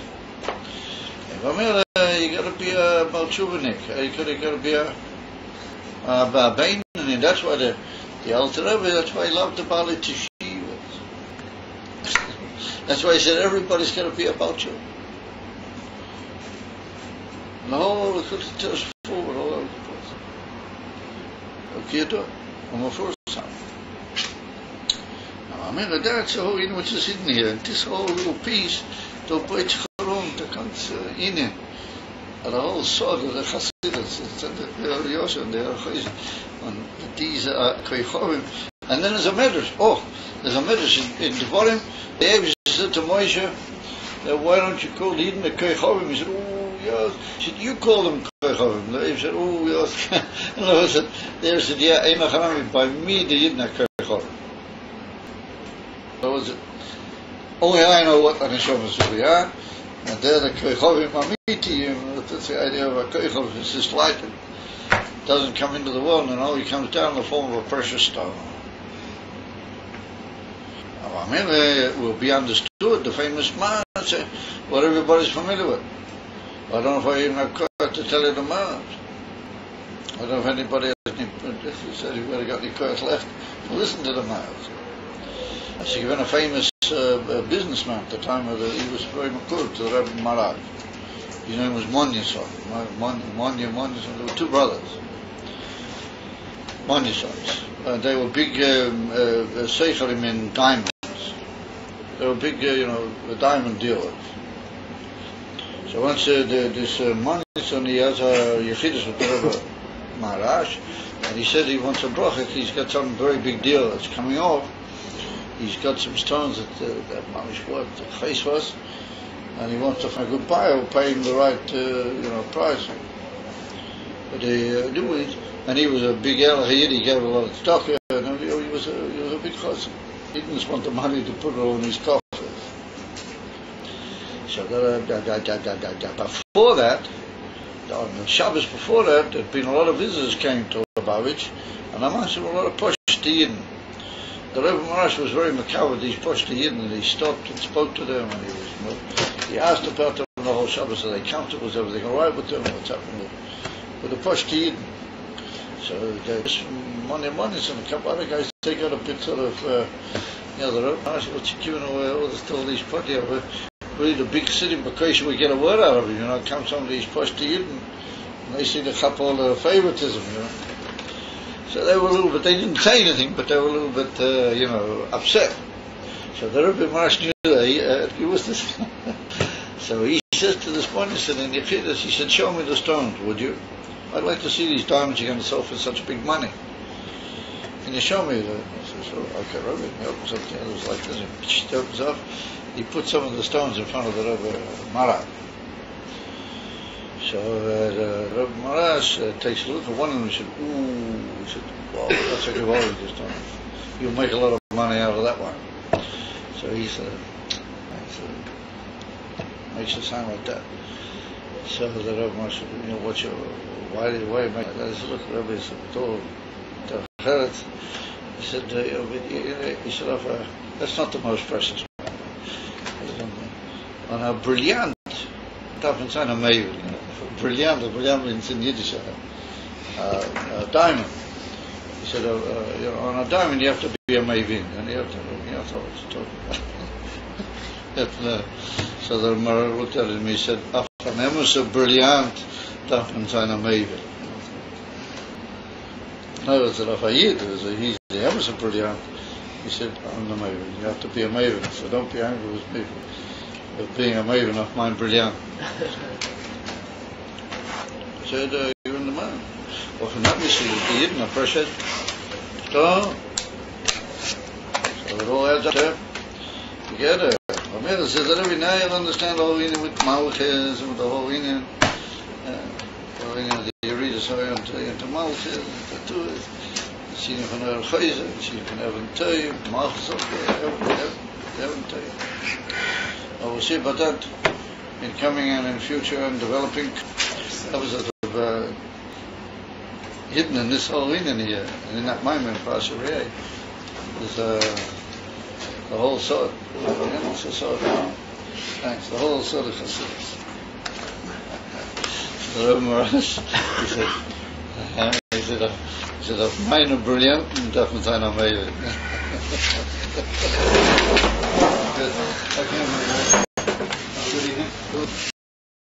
And Vamela, you gotta be a Balchubanik. You gotta be a Bain, and that's why the Alter Rebbe, that's why he loved the Bali Teshiva. That's why he said everybody's gotta be a Balchub. And the whole Chutz is forward all over the place. Okay, do it. On the first time. Now, I mean, that's the whole in which is hidden here. And this whole little piece, the Beit Charon, that comes in it. And the whole sword of the Hasidus, the Yosha and the Erchayz, and these are Koichovim. And then there's a Medrash. Oh, there's a Medrash in Devarim. The Eibush said to Moshe, why don't you call Eden the Koichovim? He said, oh, yes. He said, you call them Koichovim. The Eibush said, oh, yes. And I said, they said, yeah, Eimach Hanami, by me the Eden are Koichovim. So was it? Only I know what the Neshamas really are. And they're the Koichovim Amiti, and that's the idea of a Koichovim. It's just light. It doesn't come into the world, and all he comes down in the form of a precious stone. I mean, it will be understood, the famous man, what everybody's familiar with. I don't know if I even have courage to tell you the man. I don't know if anybody has any, said you've got any courage left to listen to the man. It's given a famous a businessman at the time he was very makur to the Rebbe Maharaj. His name was Monya's son. Monya's son. There were two brothers, Monya's sons. They were big seicherim in diamonds. They were big, diamond dealers. So once this Monya's son, he has a yechidus with the Rebbe Maharaj, and he said he wants a bracha. He's got some very big deal that's coming off. He's got some stones that Mamish what the face was, and he wants to find a good buyer who pay him the right price. But they knew it, and he was a big Elahid. He gave a lot of stock, and he was a big chassid. He didn't just want the money to put it all in his coffers. So before that, on the Shabbos before that, there'd been a lot of visitors came to Lubavitch, and amongst them a lot of Pashto Yidden. The Rebbe Maharaj was very macabre with these Pashto Yidden, and he stopped and spoke to them, and he asked about them the whole Shabbos. Are they comfortable? Is everything all right with them? What's happening with the Pashto Yidden? So there's money, and a couple other guys, they got a bit sort of, the Rebbe Maharaj, what's he giving away all these Pashto? Really the big city, because we get a word out of him, come some of these Pashto Yidden, and they see the chap all the favoritism, So they were a little bit, they didn't say anything, but they were a little bit, upset. So the Rebbe Maharaj knew that he was this. So he says to this one, he said, in Yechidus, he said, show me the stones, would you? I'd like to see these diamonds you're going to sell for such big money. Can you show me? I said, sure, okay, Rebbe. He opens up the others like this, he opens up. He put some of the stones in front of the Rebbe Maharaj. So the Rebbe Maharaj takes a look at one of them and said, ooh, he said, wow, that's a good one you just done. You'll make a lot of money out of that one. So he said, makes a sign like that. So the Rebbe Maharaj said, why you make that? I said, look, Rebbe, he said, he said, that's not the most precious. On a brilliant, darf man sein, a Maven, brilliant means in Yiddish, a diamond. He said, on a diamond you have to be a Maven, and you have to talk about. So the Mara looked at it and he said, af an emes brilliant, darf man sein, a Maven. No, it's a Yid, he's the emes brilliant. He said, I'm the Maven, you have to be a Maven, so don't be angry with people. Of being a maven of mine brilliant. Said, you're in the man. Well, from that we see that the Yidden are pressured. So it all adds up together. Amir says that every night you'll understand the whole Indian with Malchus and with the whole Indian. You read a story into Malchus, the two is. See him from the Chayzer, see him from Evan Toy, Malchus up there, Evan Toy. We'll see about that in coming and in future and developing. That was sort of hidden in this whole Indian here, and in that moment, Pasha Rei, there's the whole sort. Thanks, the whole sort of Chassidus. The Rebbe Maharaj, he said, of mine are brilliant, and definitely I'm amazing. Good. Okay, good evening. Good.